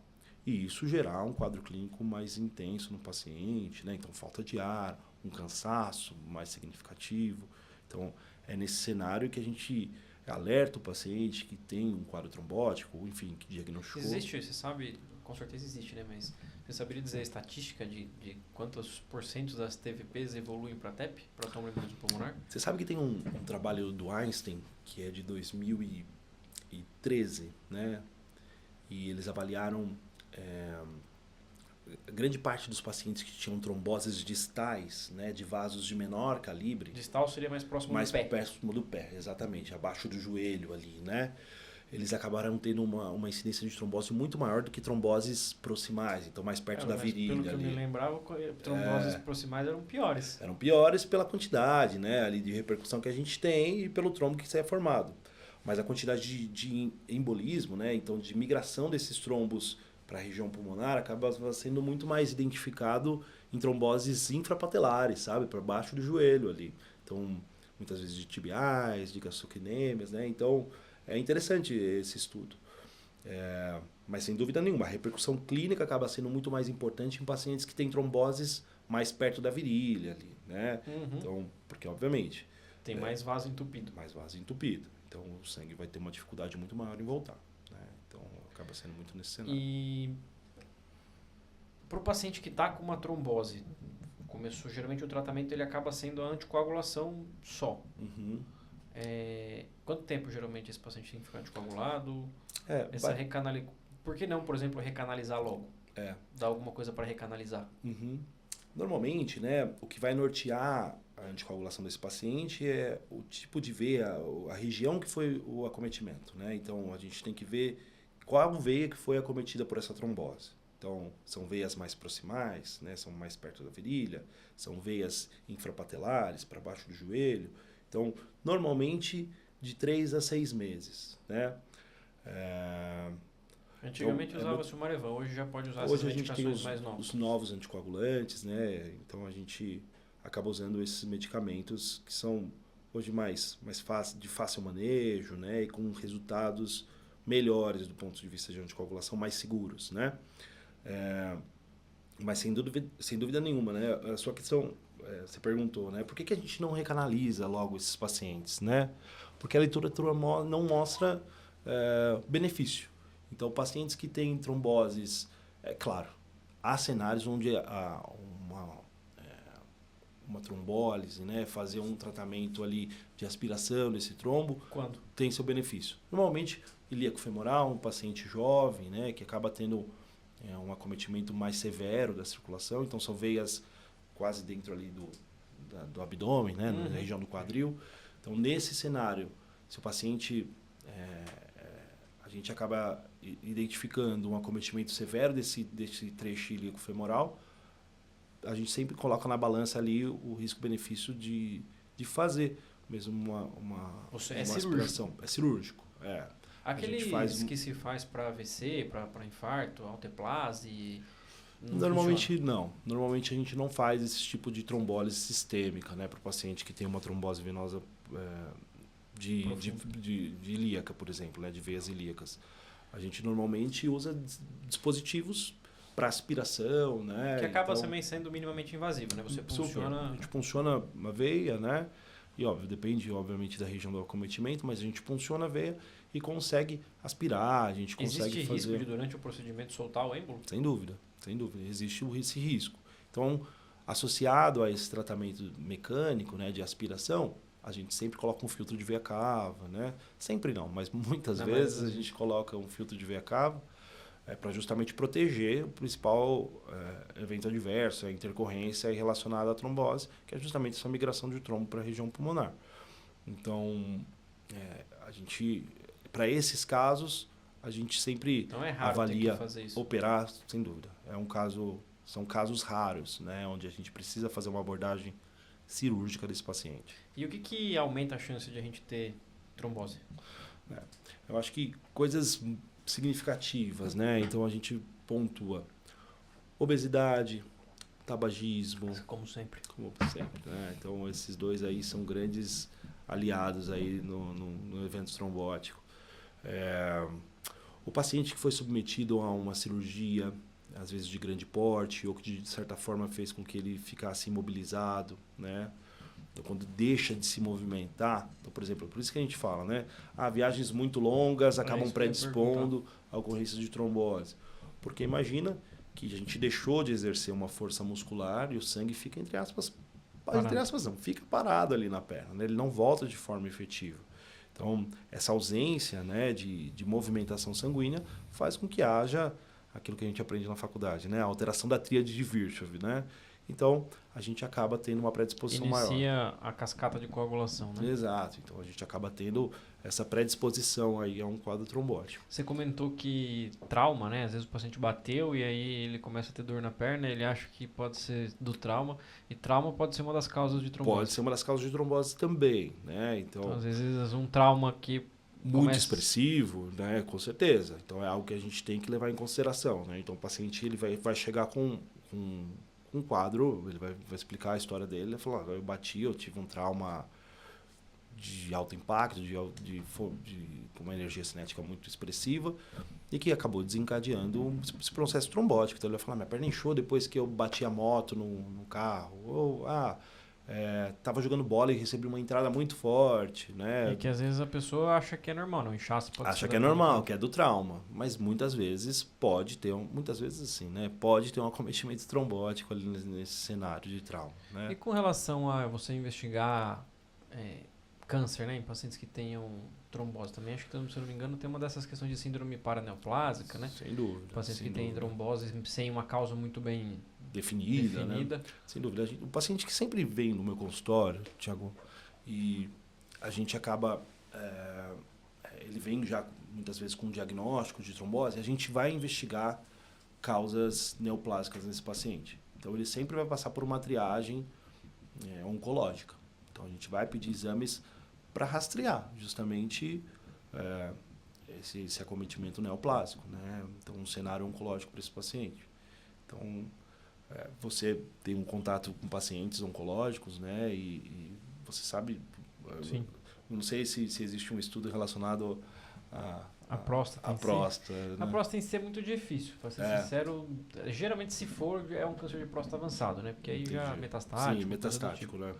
[SPEAKER 1] e isso gerar um quadro clínico mais intenso no paciente, né? Então falta de ar, um cansaço mais significativo. Então é nesse cenário que a gente alerta o paciente que tem um quadro trombótico, enfim, que diagnosticou.
[SPEAKER 2] Existe, você sabe, com certeza existe, né? Mas você saberia dizer a estatística de quantos porcentos das TVPs evoluem para TEP, para tromboembolismo pulmonar?
[SPEAKER 1] Você sabe que tem um trabalho do Einstein, que é de 2013, né? E eles avaliaram grande parte dos pacientes que tinham tromboses distais, né, de vasos de menor calibre.
[SPEAKER 2] Distal seria mais próximo do pé.
[SPEAKER 1] Mais próximo do pé, exatamente, abaixo do joelho ali, né? Eles acabaram tendo uma incidência de trombose muito maior do que tromboses proximais, então mais perto da virilha.
[SPEAKER 2] Pelo que eu me lembrava, tromboses proximais eram piores.
[SPEAKER 1] Eram piores pela quantidade, né, ali de repercussão que a gente tem e pelo trombo que sai formado. Mas a quantidade de embolismo, né, então de migração desses trombos para a região pulmonar acaba sendo muito mais identificado em tromboses infrapatelares, sabe, para baixo do joelho ali. Então, muitas vezes de tibiais, de gastrocnêmias, né? Então, é interessante esse estudo. Mas, sem dúvida nenhuma, a repercussão clínica acaba sendo muito mais importante em pacientes que têm tromboses mais perto da virilha ali, né?
[SPEAKER 2] Uhum.
[SPEAKER 1] Então, porque, obviamente...
[SPEAKER 2] Tem mais vaso entupido.
[SPEAKER 1] Mais vaso entupido. Então, o sangue vai ter uma dificuldade muito maior em voltar, né? Então, acaba sendo muito nesse cenário.
[SPEAKER 2] E para o paciente que está com uma trombose, geralmente o tratamento ele acaba sendo a anticoagulação só.
[SPEAKER 1] Uhum.
[SPEAKER 2] Quanto tempo geralmente esse paciente tem que ficar anticoagulado?
[SPEAKER 1] Vai...
[SPEAKER 2] Por que não, por exemplo, recanalizar logo? Dar alguma coisa para recanalizar?
[SPEAKER 1] Uhum. Normalmente, né, o que vai nortear a anticoagulação desse paciente é o tipo de veia, a região que foi o acometimento, né? Então, a gente tem que ver qual veia que foi acometida por essa trombose. Então, são veias mais proximais, né? São mais perto da virilha, são veias infrapatelares, para baixo do joelho. Então, normalmente, de 3 a 6 meses, né?
[SPEAKER 2] Antigamente usava-se o Marevan, hoje já pode usar
[SPEAKER 1] hoje
[SPEAKER 2] essas medicações mais
[SPEAKER 1] tem
[SPEAKER 2] novas.
[SPEAKER 1] os novos anticoagulantes, né? Então, a gente acaba usando esses medicamentos que são hoje mais fácil, de fácil manejo, né? E com resultados melhores do ponto de vista de anticoagulação, mais seguros, né? Mas sem dúvida nenhuma, né? A sua questão, você perguntou, né? Por que a gente não recanaliza logo esses pacientes, né? Porque a literatura não mostra benefício. Então, pacientes que têm tromboses, claro, há cenários onde uma trombólise, né? Fazer um tratamento ali de aspiração desse trombo,
[SPEAKER 2] quando
[SPEAKER 1] tem seu benefício. Normalmente, ilíaco femoral, um paciente jovem, né? Que acaba tendo um acometimento mais severo da circulação, então são veias quase dentro ali do abdômen, né? Na região do quadril. Então, nesse cenário, se o paciente... a gente acaba identificando um acometimento severo desse trecho ilíaco femoral, a gente sempre coloca na balança ali o risco-benefício de fazer mesmo uma aspiração. É cirúrgico.
[SPEAKER 2] Aqueles que se faz para AVC, para infarto, alteplase...
[SPEAKER 1] Normalmente não. Normalmente a gente não faz esse tipo de trombólise sistêmica, né, para o paciente que tem uma trombose venosa de ilíaca, por exemplo, né, de veias ilíacas. A gente normalmente usa dispositivos para aspiração, né?
[SPEAKER 2] Que acaba também sendo minimamente invasivo, né? Você
[SPEAKER 1] funciona... A gente funciona uma veia, né? E óbvio, depende obviamente da região do acometimento, mas a gente funciona a veia e consegue aspirar, a gente consegue
[SPEAKER 2] fazer...
[SPEAKER 1] Existe
[SPEAKER 2] risco de durante o procedimento soltar o êmbolo?
[SPEAKER 1] Sem dúvida, existe esse risco. Então, associado a esse tratamento mecânico, né, de aspiração, a gente sempre coloca um filtro de veia cava, né? Sempre não, mas muitas vezes a gente coloca um filtro de veia cava para justamente proteger o principal evento adverso, a intercorrência relacionada à trombose, que é justamente essa migração de trombo para a região pulmonar. Então, a gente, para esses casos, a gente sempre avalia operar, sem dúvida. São casos raros, né, onde a gente precisa fazer uma abordagem cirúrgica desse paciente.
[SPEAKER 2] E o que aumenta a chance de a gente ter trombose?
[SPEAKER 1] Eu acho que coisas significativas, né? Então a gente pontua obesidade, tabagismo,
[SPEAKER 2] como sempre,
[SPEAKER 1] né? Então esses dois aí são grandes aliados aí no evento trombótico. O paciente que foi submetido a uma cirurgia, às vezes de grande porte, ou que de certa forma fez com que ele ficasse imobilizado, né? Então, quando deixa de se movimentar, então, por exemplo, por isso que a gente fala, né? Viagens muito longas acabam predispondo a ocorrência de trombose. Porque imagina que a gente deixou de exercer uma força muscular e o sangue fica, entre aspas não, fica parado ali na perna, né? Ele não volta de forma efetiva. Então, essa ausência, né, de movimentação sanguínea faz com que haja aquilo que a gente aprende na faculdade, né? A alteração da tríade de Virchow, né? Então, a gente acaba tendo uma predisposição maior.
[SPEAKER 2] Inicia a cascata de coagulação, né?
[SPEAKER 1] Exato. Então, a gente acaba tendo essa predisposição aí a um quadro trombótico.
[SPEAKER 2] Você comentou que trauma, né? Às vezes o paciente bateu e aí ele começa a ter dor na perna, ele acha que pode ser do trauma. E trauma pode ser uma das causas de trombose.
[SPEAKER 1] Pode ser uma das causas de trombose também, né?
[SPEAKER 2] Então às vezes um trauma que
[SPEAKER 1] muito expressivo, né? Com certeza. Então, é algo que a gente tem que levar em consideração, né? Então, o paciente ele vai chegar com um quadro, ele vai explicar a história dele, ele falar, eu bati, eu tive um trauma de alto impacto, com uma energia cinética muito expressiva e que acabou desencadeando esse processo trombótico. Então ele vai falar, minha perna inchou depois que eu bati a moto no carro, ou estava jogando bola e recebi uma entrada muito forte, né?
[SPEAKER 2] E que às vezes a pessoa acha que é normal, não, inchaço pode
[SPEAKER 1] acha que é normal, que é do trauma, mas muitas vezes pode ter pode ter um acometimento trombótico ali nesse cenário de trauma, né?
[SPEAKER 2] E com relação a você investigar câncer, né, em pacientes que tenham trombose também, acho que, se eu não me engano, tem uma dessas questões de síndrome paraneoplásica, né?
[SPEAKER 1] Sem dúvida.
[SPEAKER 2] Pacientes que têm trombose sem uma causa muito bem
[SPEAKER 1] definida. Né? Sem dúvida. O paciente que sempre vem no meu consultório, Thiago, e a gente acaba... ele vem já muitas vezes com um diagnóstico de trombose, a gente vai investigar causas neoplásicas nesse paciente. Então, ele sempre vai passar por uma triagem oncológica. Então, a gente vai pedir exames para rastrear justamente esse acometimento neoplásico, né? Então, um cenário oncológico para esse paciente. Então, você tem um contato com pacientes oncológicos, né? E você sabe...
[SPEAKER 2] Sim.
[SPEAKER 1] Não sei se existe um estudo relacionado
[SPEAKER 2] a próstata.
[SPEAKER 1] Né?
[SPEAKER 2] A próstata em si é muito difícil, para ser sincero. Geralmente, se for, é um câncer de próstata avançado, né? Porque aí já é metastático.
[SPEAKER 1] Sim, metastático, né?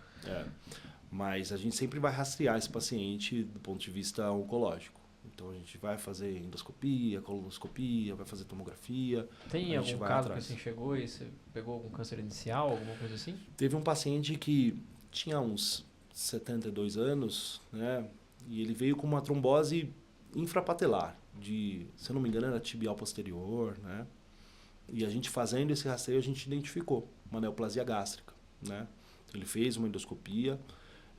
[SPEAKER 1] Mas a gente sempre vai rastrear esse paciente do ponto de vista oncológico. Então, a gente vai fazer endoscopia, colonoscopia, vai fazer tomografia.
[SPEAKER 2] Tem algum caso que assim chegou e você pegou algum câncer inicial, alguma coisa assim?
[SPEAKER 1] Teve um paciente que tinha uns 72 anos, né? E ele veio com uma trombose infrapatelar, se eu não me engano, era tibial posterior, né? E a gente fazendo esse rastreio, a gente identificou uma neoplasia gástrica, né? Ele fez uma endoscopia,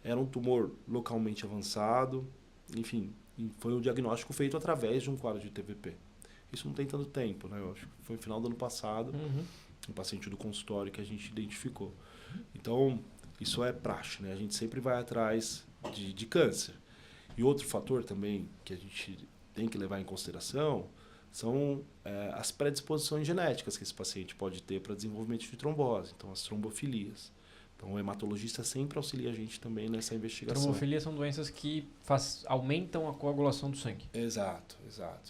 [SPEAKER 1] era um tumor localmente avançado, enfim, foi um diagnóstico feito através de um quadro de TVP. Isso não tem tanto tempo, né? Eu acho que foi no final do ano passado, um paciente do consultório que a gente identificou. Então, isso é praxe, né? A gente sempre vai atrás de câncer. E outro fator também que a gente tem que levar em consideração são as predisposições genéticas que esse paciente pode ter para desenvolvimento de trombose, então as trombofilias. Então o hematologista sempre auxilia a gente também nessa investigação.
[SPEAKER 2] Trombofilias são doenças que aumentam a coagulação do sangue.
[SPEAKER 1] Exato.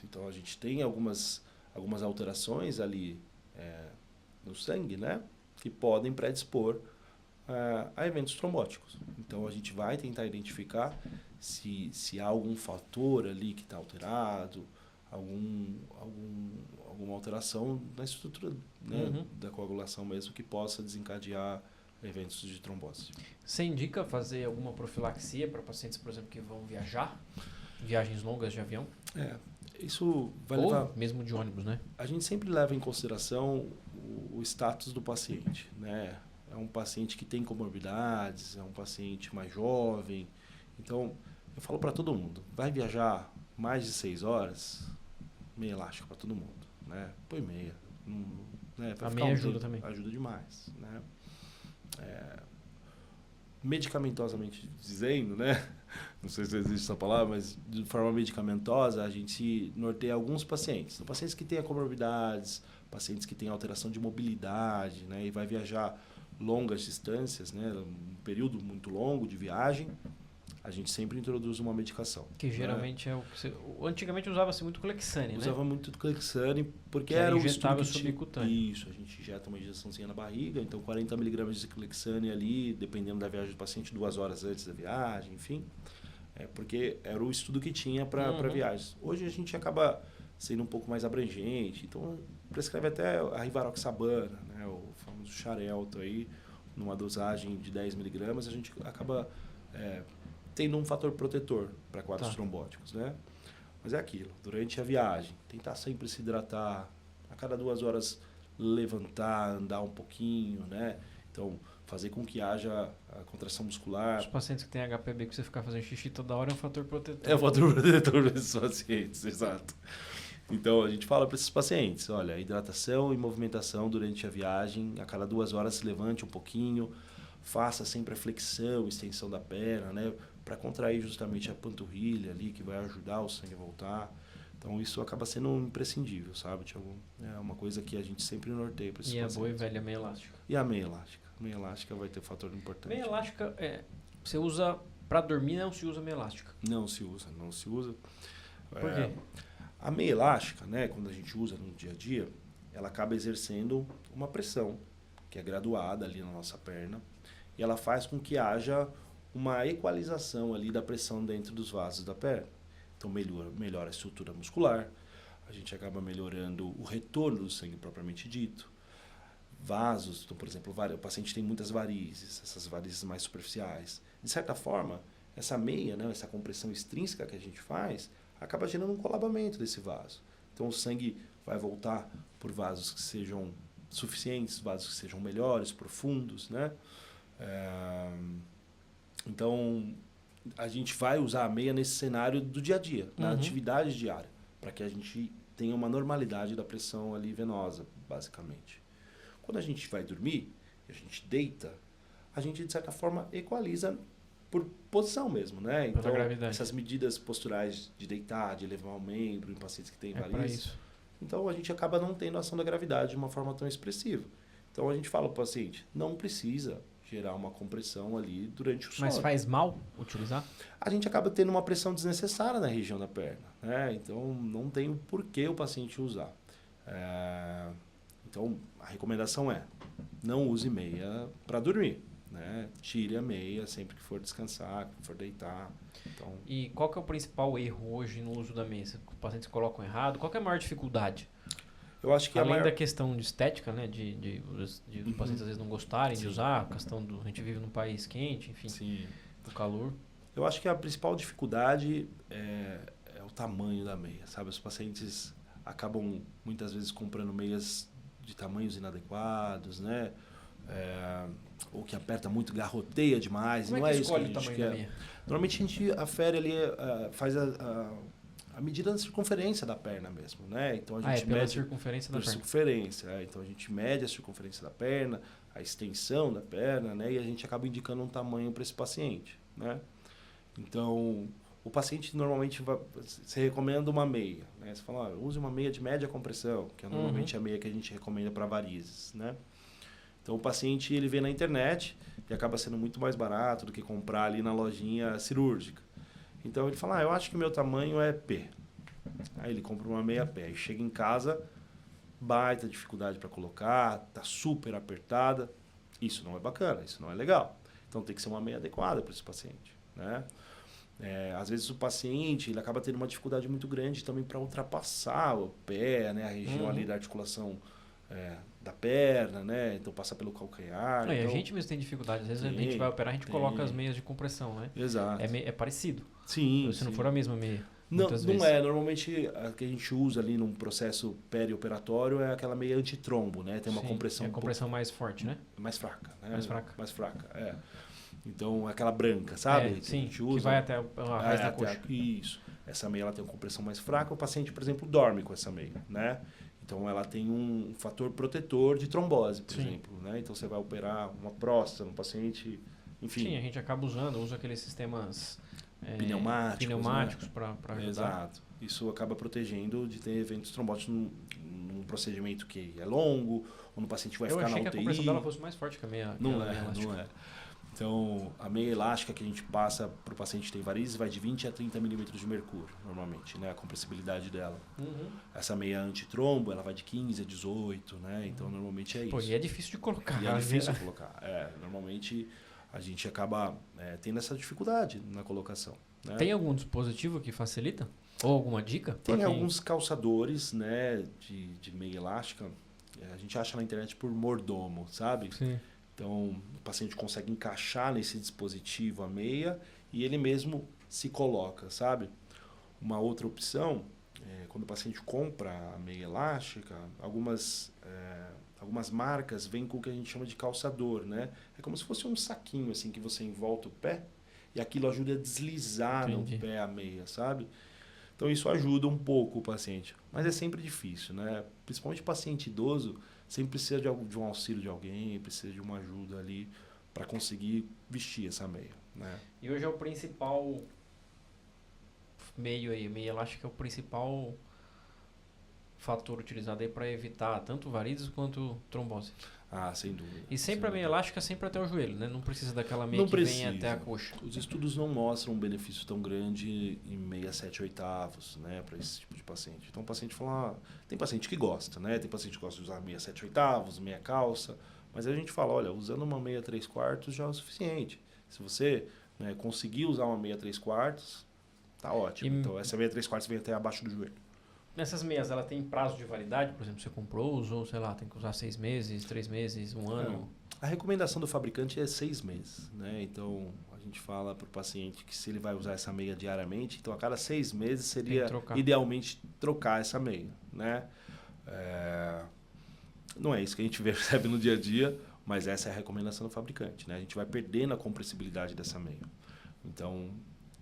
[SPEAKER 1] Então a gente tem algumas alterações ali no sangue, né, que podem predispor a eventos trombóticos. Então a gente vai tentar identificar se há algum fator ali que está alterado, alguma alteração na estrutura, né, da coagulação mesmo, que possa desencadear eventos de trombose.
[SPEAKER 2] Você indica fazer alguma profilaxia para pacientes, por exemplo, que vão viajar? Viagens longas de avião?
[SPEAKER 1] Isso vai
[SPEAKER 2] Ou
[SPEAKER 1] levar...
[SPEAKER 2] mesmo de ônibus, né?
[SPEAKER 1] A gente sempre leva em consideração o status do paciente, né? É um paciente que tem comorbidades, é um paciente mais jovem. Então, eu falo para todo mundo, vai viajar mais de 6 horas, meia elástica para todo mundo, né? Põe meia. Né?
[SPEAKER 2] A meia ajuda também.
[SPEAKER 1] Ajuda demais, né? Medicamentosamente dizendo, né? Não sei se existe essa palavra, mas de forma medicamentosa a gente norteia alguns pacientes. Então, pacientes que têm comorbidades, pacientes que têm alteração de mobilidade, né? E vai viajar longas distâncias, né? Um período muito longo de viagem, a gente sempre introduz uma medicação.
[SPEAKER 2] Que geralmente é o que antigamente usava-se muito Clexane, né?
[SPEAKER 1] Usava muito Clexane porque
[SPEAKER 2] que
[SPEAKER 1] era o
[SPEAKER 2] injetável subcutâneo.
[SPEAKER 1] Isso, a gente injeta uma injeçãozinha na barriga, então 40 mg de Clexane ali, dependendo da viagem do paciente, 2 horas antes da viagem, enfim. Porque era o estudo que tinha para viagens. Hoje a gente acaba sendo um pouco mais abrangente, então prescreve até a rivaroxabana, né, o famoso Xarelto aí, numa dosagem de 10 mg, a gente acaba tendo um fator protetor para quadros trombóticos, né? Mas é aquilo, durante a viagem, tentar sempre se hidratar, a cada 2 horas levantar, andar um pouquinho, né? Então, fazer com que haja a contração muscular.
[SPEAKER 2] Os pacientes que têm HPB, que você ficar fazendo xixi toda hora, é um fator protetor.
[SPEAKER 1] É um fator protetor para esses pacientes, exato. Então, a gente fala para esses pacientes, olha, hidratação e movimentação durante a viagem, a cada 2 horas se levante um pouquinho, faça sempre a flexão, extensão da perna, né? Para contrair justamente a panturrilha ali, que vai ajudar o sangue a voltar. Então, isso acaba sendo imprescindível, sabe, Thiago? É uma coisa que a gente sempre norteia para esses pacientes.
[SPEAKER 2] E a boa e velha meia elástica.
[SPEAKER 1] E a meia elástica. Meia elástica vai ter fator importante.
[SPEAKER 2] Meia elástica, você usa para dormir, não se usa meia elástica?
[SPEAKER 1] Não se usa.
[SPEAKER 2] Por quê?
[SPEAKER 1] A meia elástica, né, quando a gente usa no dia a dia, ela acaba exercendo uma pressão, que é graduada ali na nossa perna, e ela faz com que haja uma equalização ali da pressão dentro dos vasos da perna. Então melhora a estrutura muscular, a gente acaba melhorando o retorno do sangue propriamente dito. Vasos, então, por exemplo, o paciente tem muitas varizes, essas varizes mais superficiais. De certa forma, essa meia, né, essa compressão extrínseca que a gente faz, acaba gerando um colabamento desse vaso. Então o sangue vai voltar por vasos que sejam suficientes, vasos que sejam melhores, profundos, né? Então, a gente vai usar a meia nesse cenário do dia a dia, na atividade diária, para que a gente tenha uma normalidade da pressão ali venosa, basicamente. Quando a gente vai dormir, a gente deita, a gente, de certa forma, equaliza por posição mesmo, né? Então, essas medidas posturais de deitar, de elevar o membro em pacientes que têm varizes. Então, a gente acaba não tendo a ação da gravidade de uma forma tão expressiva. Então, a gente fala para o paciente, não precisa gerar uma compressão ali durante o sono.
[SPEAKER 2] Mas faz mal utilizar?
[SPEAKER 1] A gente acaba tendo uma pressão desnecessária na região da perna, né? Então, não tem por que o paciente usar. Então, a recomendação é, não use meia para dormir, né? Tire a meia sempre que for descansar, que for deitar. Então...
[SPEAKER 2] E qual que é o principal erro hoje no uso da meia? Os pacientes colocam errado? Qual que é a maior dificuldade?
[SPEAKER 1] Eu acho que
[SPEAKER 2] além da questão de estética, né? De os pacientes às vezes não gostarem de usar, a questão do... A gente vive num país quente, enfim, do calor.
[SPEAKER 1] Eu acho que a principal dificuldade é o tamanho da meia, sabe? Os pacientes acabam muitas vezes comprando meias de tamanhos inadequados, né? Ou que aperta muito, garroteia demais.
[SPEAKER 2] Como
[SPEAKER 1] não
[SPEAKER 2] é que
[SPEAKER 1] isso que a
[SPEAKER 2] escolhe o
[SPEAKER 1] gente
[SPEAKER 2] tamanho da
[SPEAKER 1] quer.
[SPEAKER 2] meia?
[SPEAKER 1] Normalmente a gente afere ali, faz a medida da circunferência da perna mesmo, né? Então a gente
[SPEAKER 2] pela
[SPEAKER 1] mede
[SPEAKER 2] circunferência da perna.
[SPEAKER 1] Circunferência, então a gente mede a circunferência da perna, a extensão da perna, né? E a gente acaba indicando um tamanho para esse paciente, né? Então, o paciente normalmente você recomenda uma meia, né? Você fala, use uma meia de média compressão, que é normalmente a meia que a gente recomenda para varizes, né? Então, o paciente ele vê na internet e acaba sendo muito mais barato do que comprar ali na lojinha cirúrgica. Então, ele fala, eu acho que meu tamanho é P. Aí ele compra uma meia P. Aí chega em casa, baita dificuldade para colocar, tá super apertada. Isso não é bacana, isso não é legal. Então, tem que ser uma meia adequada para esse paciente, né? Às vezes o paciente ele acaba tendo uma dificuldade muito grande também para ultrapassar o pé, né? A região ali da articulação da perna, né? Então passa pelo calcanhar.
[SPEAKER 2] Então... A gente mesmo tem dificuldade. Às vezes a gente vai operar, a gente coloca as meias de compressão, né?
[SPEAKER 1] Exato.
[SPEAKER 2] É parecido.
[SPEAKER 1] Sim.
[SPEAKER 2] Se não for a mesma meia.
[SPEAKER 1] Não é. Normalmente a que a gente usa ali num processo perioperatório é aquela meia antitrombo, né? Tem uma compressão.
[SPEAKER 2] É a compressão mais forte, né?
[SPEAKER 1] Mais fraca, né?
[SPEAKER 2] Mais fraca.
[SPEAKER 1] Então, aquela branca, sabe?
[SPEAKER 2] Sim,
[SPEAKER 1] a gente usa,
[SPEAKER 2] que vai até a raiz da coxa.
[SPEAKER 1] Isso. Essa meia ela tem uma compressão mais fraca. O paciente, por exemplo, dorme com essa meia, né? Então, ela tem um fator protetor de trombose, por exemplo, né? Então, você vai operar uma próstata no paciente, enfim.
[SPEAKER 2] Sim, a gente acaba usa aqueles sistemas
[SPEAKER 1] pneumáticos
[SPEAKER 2] né? para ajudar.
[SPEAKER 1] Exato. Isso acaba protegendo de ter eventos trombóticos num procedimento que é longo, ou no paciente vai ficar na UTI.
[SPEAKER 2] Eu achei que a compressão dela fosse mais forte que a meia.
[SPEAKER 1] Não é. Então, a meia elástica que a gente passa para o paciente que tem varizes vai de 20 a 30 milímetros de mercúrio, normalmente, né? A compressibilidade dela. Essa meia antitrombo, ela vai de 15 a 18, né? Então, normalmente é isso.
[SPEAKER 2] Pô, e é difícil de colocar.
[SPEAKER 1] Normalmente, a gente acaba tendo essa dificuldade na colocação. Né?
[SPEAKER 2] Tem algum dispositivo que facilita? Ou alguma dica?
[SPEAKER 1] Tem alguns calçadores, né, de meia elástica. A gente acha na internet por mordomo, sabe?
[SPEAKER 2] Sim.
[SPEAKER 1] Então, o paciente consegue encaixar nesse dispositivo a meia e ele mesmo se coloca, sabe? Uma outra opção, quando o paciente compra a meia elástica, algumas marcas vêm com o que a gente chama de calçador, né? É como se fosse um saquinho assim que você envolta o pé e aquilo ajuda a deslizar no pé a meia, sabe? Então, isso ajuda um pouco o paciente. Mas é sempre difícil, né? Principalmente o paciente idoso sempre precisa de um auxílio de alguém, precisa de uma ajuda ali para conseguir vestir essa meia, né?
[SPEAKER 2] E hoje é o principal meio aí, a meia elástica é o principal fator utilizado aí para evitar tanto varizes quanto trombose.
[SPEAKER 1] Ah, sem dúvida.
[SPEAKER 2] E sempre a meia elástica sempre até o joelho, né? Não precisa daquela meia vem até a coxa.
[SPEAKER 1] Os estudos não mostram um benefício tão grande em meia 7/8, né? Para esse tipo de paciente. Então o paciente fala, tem paciente que gosta, né? Tem paciente que gosta de usar meia 7/8, meia calça. Mas a gente fala, olha, usando uma meia 3/4 já é o suficiente. Se você conseguir usar uma meia 3/4, tá ótimo. Então essa meia 3/4 vem até abaixo do joelho.
[SPEAKER 2] Nessas meias, ela tem prazo de validade? Por exemplo, você comprou, usou, sei lá, tem que usar 6 meses, 3 meses, 1 ano?
[SPEAKER 1] A recomendação do fabricante é 6 meses, né? Então, a gente fala para o paciente que se ele vai usar essa meia diariamente, então a cada 6 meses seria idealmente trocar essa meia, né? Não é isso que a gente percebe no dia a dia, mas essa é a recomendação do fabricante, né? A gente vai perdendo a compressibilidade dessa meia. Então,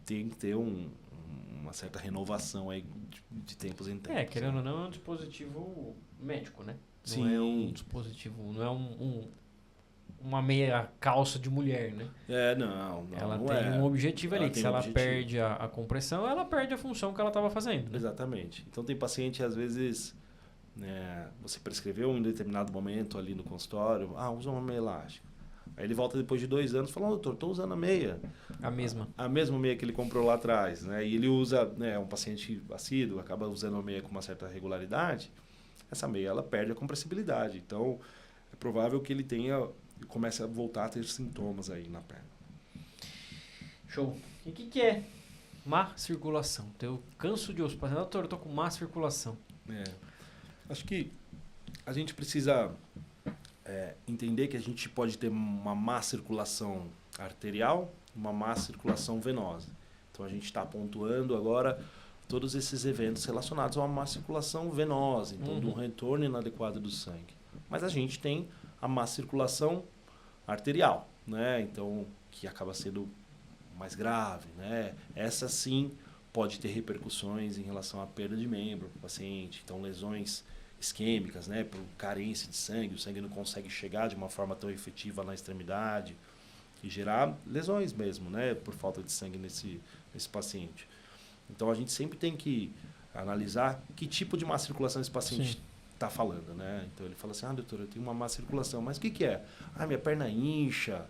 [SPEAKER 1] tem que ter uma certa renovação aí de tempos em tempos.
[SPEAKER 2] Querendo ou não, é um dispositivo médico, né?
[SPEAKER 1] Sim.
[SPEAKER 2] Não é um dispositivo, não é uma meia calça de mulher, né?
[SPEAKER 1] Não
[SPEAKER 2] ela
[SPEAKER 1] não
[SPEAKER 2] tem
[SPEAKER 1] é.
[SPEAKER 2] um objetivo ali, que se ela
[SPEAKER 1] objetivo.
[SPEAKER 2] perde a compressão, ela perde a função que ela estava fazendo. Né?
[SPEAKER 1] Exatamente. Então tem paciente, às vezes, né, você prescreveu em determinado momento ali no consultório, usa uma meia elástica. Aí ele volta depois de 2 anos e fala, doutor, estou usando a meia.
[SPEAKER 2] A mesma.
[SPEAKER 1] A mesma meia que ele comprou lá atrás, né? E ele usa, né, um paciente assíduo, acaba usando a meia com uma certa regularidade, essa meia ela perde a compressibilidade. Então, é provável que ele comece a voltar a ter sintomas aí na perna.
[SPEAKER 2] Show. E o que é má circulação? Eu canso de ouvir, doutor, eu estou com má circulação.
[SPEAKER 1] Acho que a gente precisa entender que a gente pode ter uma má circulação arterial, uma má circulação venosa. Então a gente está pontuando agora todos esses eventos relacionados a uma má circulação venosa, então do retorno inadequado do sangue. Mas a gente tem a má circulação arterial, né? Então que acaba sendo mais grave, né? Essa sim pode ter repercussões em relação à perda de membro do paciente, então lesões isquêmicas, né, por carência de sangue, o sangue não consegue chegar de uma forma tão efetiva na extremidade e gerar lesões mesmo, né, por falta de sangue nesse paciente. Então a gente sempre tem que analisar que tipo de má circulação esse paciente está falando, né? Então ele fala assim, doutor, eu tenho uma má circulação, mas o que é? Minha perna incha,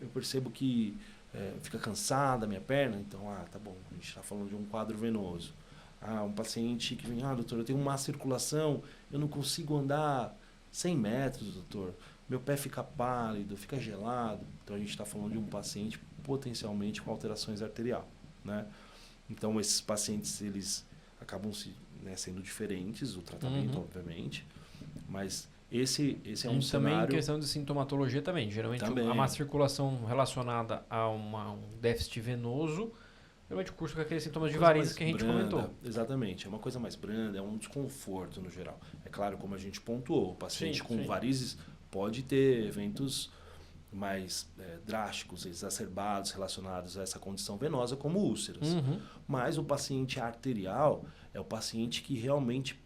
[SPEAKER 1] eu percebo que fica cansada a minha perna, então, tá bom, a gente está falando de um quadro venoso. Um paciente que vem, doutor, eu tenho má circulação, eu não consigo andar 100 metros, doutor. Meu pé fica pálido, fica gelado. Então, a gente está falando de um paciente potencialmente com alterações arterial, né? Então, esses pacientes, eles acabam sendo diferentes, o tratamento, obviamente. Mas esse é um cenário...
[SPEAKER 2] Também em questão de sintomatologia também. Geralmente, a má circulação relacionada a um déficit venoso... Geralmente curso com aqueles sintomas de varizes que a gente comentou.
[SPEAKER 1] Exatamente. É uma coisa mais branda, é um desconforto no geral. É claro, como a gente pontuou, o paciente com varizes pode ter eventos mais drásticos, exacerbados, relacionados a essa condição venosa, como úlceras. Mas o paciente arterial é o paciente que realmente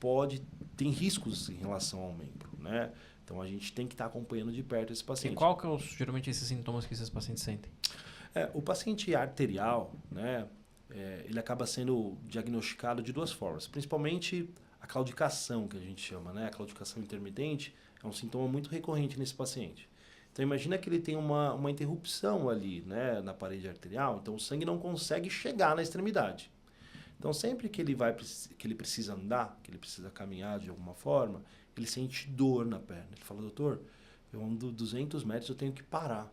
[SPEAKER 1] tem riscos em relação ao membro, né? Então a gente tem que estar acompanhando de perto esse paciente.
[SPEAKER 2] E qual que é geralmente esses sintomas que esses pacientes sentem?
[SPEAKER 1] O paciente arterial, né, ele acaba sendo diagnosticado de 2 formas. Principalmente a claudicação, que a gente chama, né? A claudicação intermitente é um sintoma muito recorrente nesse paciente. Então, imagina que ele tem uma interrupção ali, né, na parede arterial, então o sangue não consegue chegar na extremidade. Então, sempre que ele precisa andar, que ele precisa caminhar de alguma forma, ele sente dor na perna. Ele fala, doutor, eu ando 200 metros, eu tenho que parar.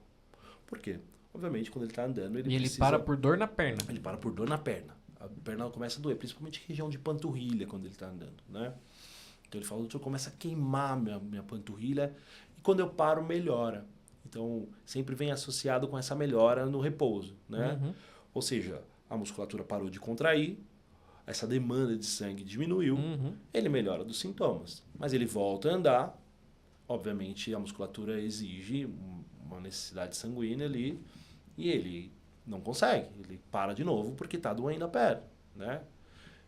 [SPEAKER 1] Por quê? Obviamente, quando ele está andando, ele
[SPEAKER 2] para por dor na perna.
[SPEAKER 1] Ele para por dor na perna. A perna começa a doer, principalmente região de panturrilha, quando ele está andando, né? Então, ele fala, doutor, começa a queimar minha panturrilha e quando eu paro, melhora. Então, sempre vem associado com essa melhora no repouso, né? Ou seja, a musculatura parou de contrair, essa demanda de sangue diminuiu, ele melhora dos sintomas. Mas ele volta a andar, obviamente, a musculatura exige uma necessidade sanguínea ali, e ele não consegue, ele para de novo porque está doendo a perna, né?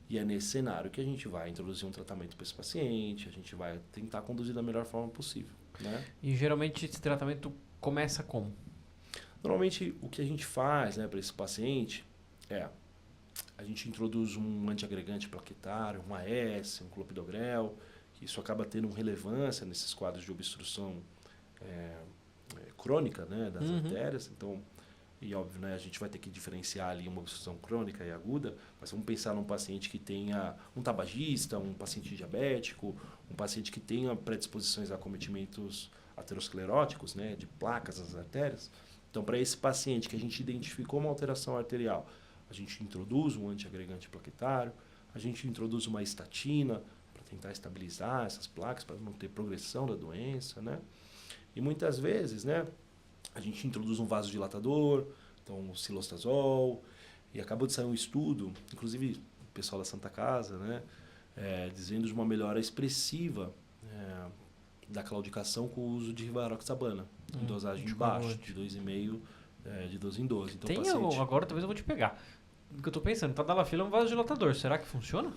[SPEAKER 1] E é nesse cenário que a gente vai introduzir um tratamento para esse paciente, a gente vai tentar conduzir da melhor forma possível, né?
[SPEAKER 2] E geralmente esse tratamento começa como?
[SPEAKER 1] Normalmente o que a gente faz, né, para esse paciente a gente introduz um antiagregante plaquetário, um AS, um clopidogrel, que isso acaba tendo relevância nesses quadros de obstrução crônica, né, das artérias. Então, e óbvio, né, a gente vai ter que diferenciar ali uma obstrução crônica e aguda, mas vamos pensar num paciente que tenha um tabagista, um paciente diabético, um paciente que tenha predisposições a acometimentos ateroscleróticos, né, de placas nas artérias. Então, para esse paciente que a gente identificou uma alteração arterial, a gente introduz um antiagregante plaquetário, a gente introduz uma estatina para tentar estabilizar essas placas, para não ter progressão da doença, né? E muitas vezes, né, a gente introduz um vasodilatador, então o cilostazol, e acabou de sair um estudo, inclusive o pessoal da Santa Casa, né, dizendo de uma melhora expressiva da claudicação com o uso de rivaroxabana, em dosagem baixa, de 2,5 de 12 em 12. Então,
[SPEAKER 2] Tem
[SPEAKER 1] paciente...
[SPEAKER 2] agora talvez eu vou te pegar. O que eu tô pensando, tadalafila é um vasodilatador, será que funciona?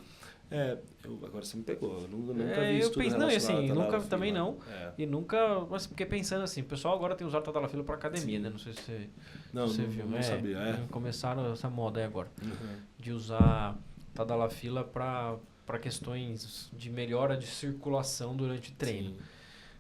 [SPEAKER 1] Agora você me pegou, eu nunca vi isso tudo
[SPEAKER 2] não, e assim,
[SPEAKER 1] relacionado à
[SPEAKER 2] nunca,
[SPEAKER 1] tadalafila.
[SPEAKER 2] também não, e nunca, mas porque pensando assim, o pessoal agora tem usado tadalafila para academia,
[SPEAKER 1] Sim.
[SPEAKER 2] né? Não sei se
[SPEAKER 1] Não
[SPEAKER 2] você viu,
[SPEAKER 1] não sabia.
[SPEAKER 2] Começaram essa moda aí agora,
[SPEAKER 1] Uhum.
[SPEAKER 2] de usar tadalafila para questões de melhora de circulação durante o treino.
[SPEAKER 1] Sim.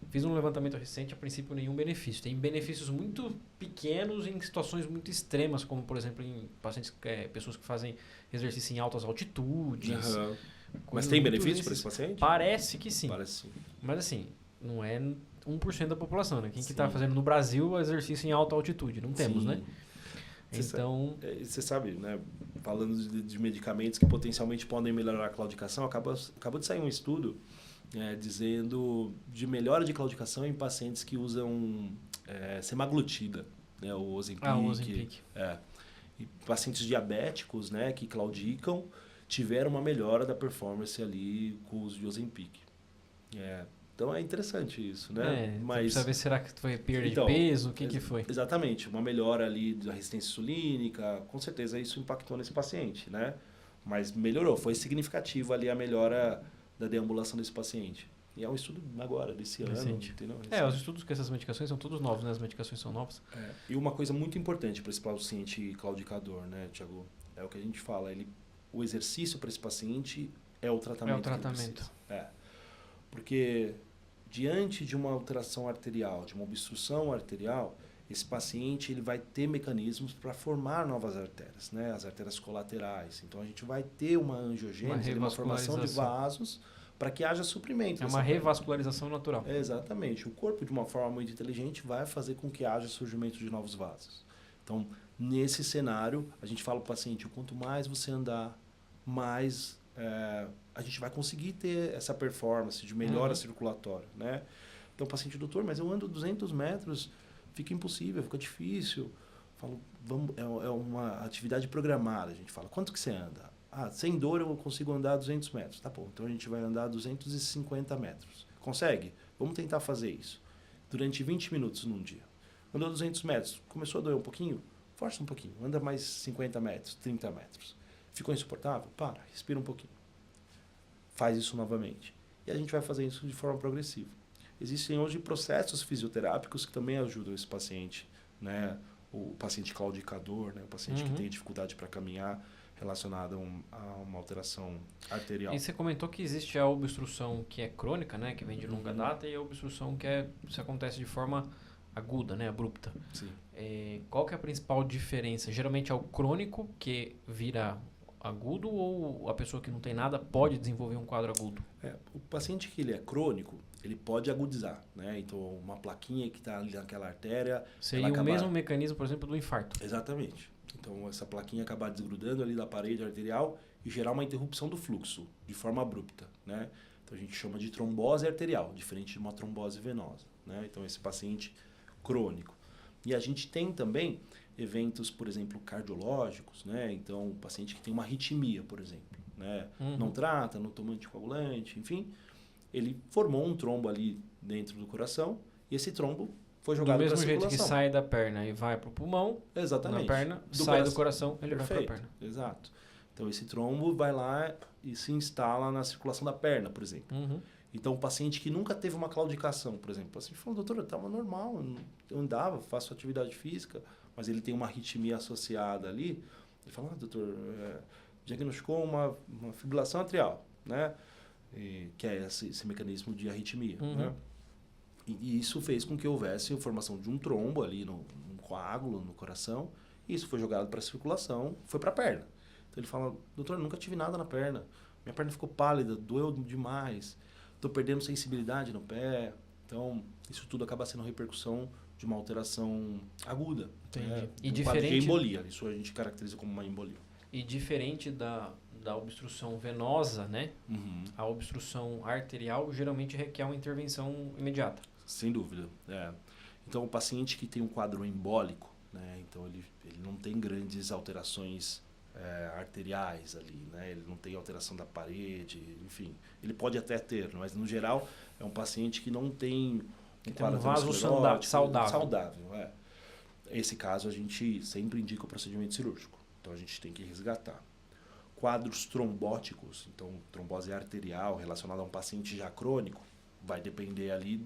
[SPEAKER 2] Fiz um levantamento recente, a princípio nenhum benefício. Tem benefícios muito pequenos em situações muito extremas, como por exemplo em pacientes, pessoas que fazem exercício em altas altitudes.
[SPEAKER 1] Uhum. Mas
[SPEAKER 2] coisas
[SPEAKER 1] tem
[SPEAKER 2] muito
[SPEAKER 1] benefício para esse paciente?
[SPEAKER 2] Parece que sim.
[SPEAKER 1] Parece sim.
[SPEAKER 2] Mas assim, não é 1% da população, né? Quem que
[SPEAKER 1] Sim.
[SPEAKER 2] está fazendo no Brasil exercício em alta altitude? Não temos,
[SPEAKER 1] Sim.
[SPEAKER 2] né? Então...
[SPEAKER 1] Você sabe, né? Falando de medicamentos que potencialmente podem melhorar a claudicação, acabou de sair um estudo dizendo de melhora de claudicação em pacientes que usam semaglutida, né? O Ozempic.
[SPEAKER 2] o Ozempic.
[SPEAKER 1] E pacientes diabéticos, né, que claudicam tiveram uma melhora da performance ali com o uso de Ozempic. Então é interessante isso, né?
[SPEAKER 2] Mas precisa ver, será que foi perda
[SPEAKER 1] então,
[SPEAKER 2] de peso? O que foi?
[SPEAKER 1] Exatamente, uma melhora ali da resistência insulínica, com certeza isso impactou nesse paciente, né? Mas melhorou, foi significativa ali a melhora da deambulação desse paciente. E é um estudo agora, desse ano, entendeu?
[SPEAKER 2] Os estudos com essas medicações são todos novos, né? As medicações são novas.
[SPEAKER 1] E uma coisa muito importante para esse paciente claudicador, né, Thiago? É o que a gente fala, o exercício para esse paciente é o tratamento.
[SPEAKER 2] É o tratamento.
[SPEAKER 1] Porque diante de uma alteração arterial, de uma obstrução arterial, esse paciente ele vai ter mecanismos para formar novas artérias, né? As artérias colaterais. Então a gente vai ter uma angiogênese, uma formação de vasos para que haja suprimento.
[SPEAKER 2] É uma revascularização natural.
[SPEAKER 1] Exatamente. O corpo, de uma forma muito inteligente, vai fazer com que haja surgimento de novos vasos. Então, nesse cenário, a gente fala para o paciente, quanto mais você andar, mais a gente vai conseguir ter essa performance de melhora circulatória, né? Então, o paciente, doutor, mas eu ando 200 metros, fica impossível, fica difícil. Falo, é uma atividade programada. A gente fala, quanto que você anda? Sem dor eu consigo andar 200 metros. Tá bom, então a gente vai andar 250 metros. Consegue? Vamos tentar fazer isso. Durante 20 minutos num dia. Andou 200 metros, começou a doer um pouquinho? Força um pouquinho. Anda mais 50 metros, 30 metros. Ficou insuportável? Para, respira um pouquinho. Faz isso novamente. E a gente vai fazer isso de forma progressiva. Existem hoje processos fisioterápicos que também ajudam esse paciente, né? O paciente claudicador, né? O paciente que tem dificuldade para caminhar, relacionada a uma alteração arterial.
[SPEAKER 2] E você comentou que existe a obstrução que é crônica, né, que vem de longa data, e a obstrução que se acontece de forma aguda, né, abrupta.
[SPEAKER 1] Sim.
[SPEAKER 2] Qual que é a principal diferença? Geralmente é o crônico que vira agudo, ou a pessoa que não tem nada pode desenvolver um quadro agudo?
[SPEAKER 1] O paciente que ele é crônico, ele pode agudizar, né? Então, uma plaquinha que está ali naquela artéria...
[SPEAKER 2] Seria o mesmo mecanismo, por exemplo, do infarto.
[SPEAKER 1] Exatamente. Então, essa plaquinha acabar desgrudando ali da parede arterial e gerar uma interrupção do fluxo de forma abrupta, né? Então, a gente chama de trombose arterial, diferente de uma trombose venosa, né? Então, esse paciente crônico. E a gente tem também eventos, por exemplo, cardiológicos, né? Então, o paciente que tem uma arritmia, por exemplo, né? Não trata, não toma anticoagulante, enfim, ele formou um trombo ali dentro do coração e esse trombo foi jogado para a circulação. Do mesmo
[SPEAKER 2] jeito que sai da perna e vai para o pulmão,
[SPEAKER 1] exatamente,
[SPEAKER 2] na perna, sai do coração, ele vai para a perna.
[SPEAKER 1] Exato. Então, esse trombo vai lá e se instala na circulação da perna, por exemplo. Então, o paciente que nunca teve uma claudicação, por exemplo, o paciente falou, doutor, eu estava normal, eu andava, faço atividade física, mas ele tem uma arritmia associada ali. Ele fala, doutor, diagnosticou uma fibrilação atrial, né? Que é esse mecanismo de arritmia, né? E isso fez com que houvesse a formação de um trombo ali, num coágulo no coração, e isso foi jogado para a circulação, foi para a perna. Então ele fala, doutor, eu nunca tive nada na perna, minha perna ficou pálida, doeu demais, estou perdendo sensibilidade no pé. Então, isso tudo acaba sendo repercussão de uma alteração aguda.
[SPEAKER 2] Entendi.
[SPEAKER 1] Né?
[SPEAKER 2] E
[SPEAKER 1] diferente de embolia, isso a gente caracteriza como uma embolia.
[SPEAKER 2] E diferente da obstrução venosa, né? A obstrução arterial geralmente requer uma intervenção imediata.
[SPEAKER 1] Sem dúvida. Então, o paciente que tem um quadro embólico, né? Então ele não tem grandes alterações arteriais ali, né? Ele não tem alteração da parede, enfim. Ele pode até ter, mas no geral é um paciente que não tem
[SPEAKER 2] um vaso saudável.
[SPEAKER 1] Saudável. Esse caso a gente sempre indica o procedimento cirúrgico. Então a gente tem que resgatar. Quadros trombóticos, então trombose arterial relacionada a um paciente já crônico, vai depender ali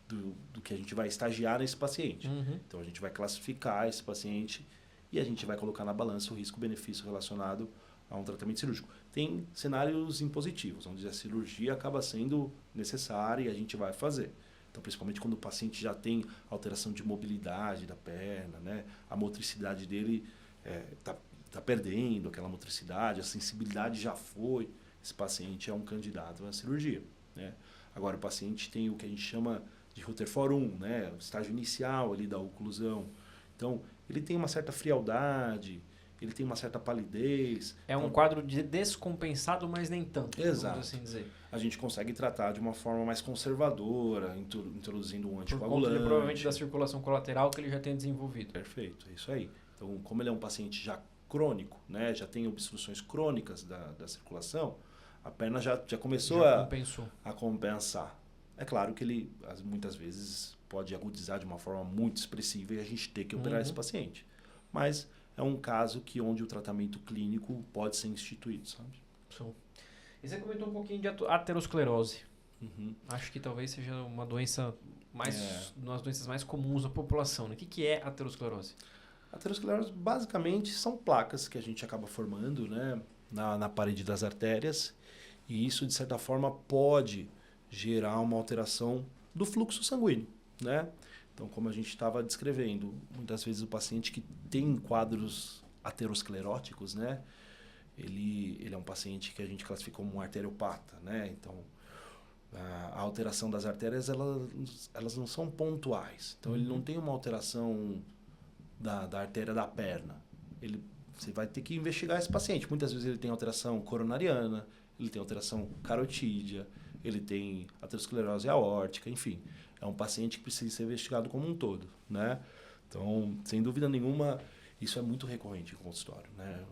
[SPEAKER 1] do que a gente vai estagiar nesse paciente. Então a gente vai classificar esse paciente e a gente vai colocar na balança o risco-benefício relacionado a um tratamento cirúrgico. Tem cenários impositivos, onde a cirurgia acaba sendo necessária e a gente vai fazer. Então, principalmente quando o paciente já tem alteração de mobilidade da perna, né? A motricidade dele tá perdendo aquela motricidade, a sensibilidade já foi. Esse paciente é um candidato à cirurgia, né? Agora, o paciente tem o que a gente chama de Rutherford 1, né? O estágio inicial ali da oclusão. Então, ele tem uma certa frialdade, ele tem uma certa palidez.
[SPEAKER 2] É um quadro descompensado, mas nem tanto.
[SPEAKER 1] Exato.
[SPEAKER 2] Vamos assim dizer.
[SPEAKER 1] A gente consegue tratar de uma forma mais conservadora, introduzindo um anticoagulante.
[SPEAKER 2] Por conta provavelmente da circulação colateral que ele já tem desenvolvido.
[SPEAKER 1] Perfeito, é isso aí. Então, como ele é um paciente já crônico, né? Já tem obstruções crônicas da circulação, a perna já começou a compensar. É claro que ele muitas vezes pode agudizar de uma forma muito expressiva e a gente tem que operar esse paciente. Mas é um caso onde o tratamento clínico pode ser instituído, sabe?
[SPEAKER 2] Sim. E você comentou um pouquinho de aterosclerose. Acho que talvez seja uma doença uma das doenças mais comuns da população, né? O que é aterosclerose?
[SPEAKER 1] Aterosclerose basicamente são placas que a gente acaba formando, né, na parede das artérias, e isso de certa forma pode gerar uma alteração do fluxo sanguíneo, né? Então, como a gente estava descrevendo, muitas vezes o paciente que tem quadros ateroscleróticos, né, ele é um paciente que a gente classifica como um arteriopata, né? Então, a alteração das artérias elas não são pontuais. Então, ele não tem uma alteração da artéria da perna. Você vai ter que investigar esse paciente. Muitas vezes ele tem alteração coronariana, ele tem alteração carotídea, ele tem aterosclerose aórtica, enfim. É um paciente que precisa ser investigado como um todo, né? Então, sem dúvida nenhuma, isso é muito recorrente no consultório, né?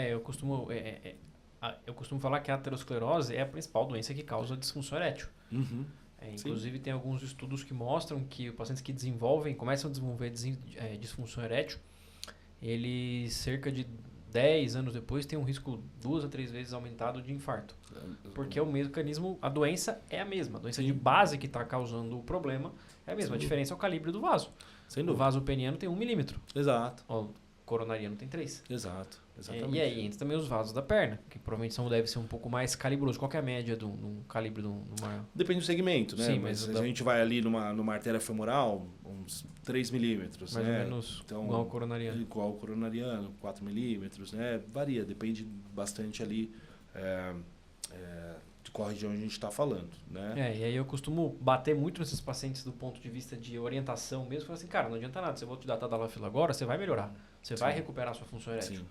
[SPEAKER 2] Eu costumo falar que a aterosclerose é a principal doença que causa disfunção erétil. Inclusive, tem alguns estudos que mostram que os pacientes que começam a desenvolver disfunção erétil, eles cerca de 10 anos depois têm um risco 2 a 3 vezes aumentado de infarto. Porque o mecanismo, a doença é a mesma. A doença de base que está causando o problema é a mesma. A diferença é o calibre do vaso. O vaso peniano tem 1 milímetro.
[SPEAKER 1] Exato.
[SPEAKER 2] O coronariano tem 3.
[SPEAKER 1] Exato. Exatamente.
[SPEAKER 2] E aí entra também os vasos da perna, que provavelmente deve ser um pouco mais calibroso. Qual que é a média do calibre de uma...
[SPEAKER 1] Depende do segmento, né?
[SPEAKER 2] Sim,
[SPEAKER 1] mas a gente vai ali numa artéria femoral, uns 3 milímetros.
[SPEAKER 2] Mais
[SPEAKER 1] né?
[SPEAKER 2] ou menos
[SPEAKER 1] então,
[SPEAKER 2] igual ao coronariano.
[SPEAKER 1] Igual ao coronariano, 4 milímetros, né? Varia, depende bastante ali de qual região a gente está falando, né?
[SPEAKER 2] E aí eu costumo bater muito nesses pacientes do ponto de vista de orientação mesmo. Falar assim, cara, não adianta nada, se eu vou te dar tadalafila agora, você vai melhorar. Você vai recuperar a sua função erétil.
[SPEAKER 1] Sim.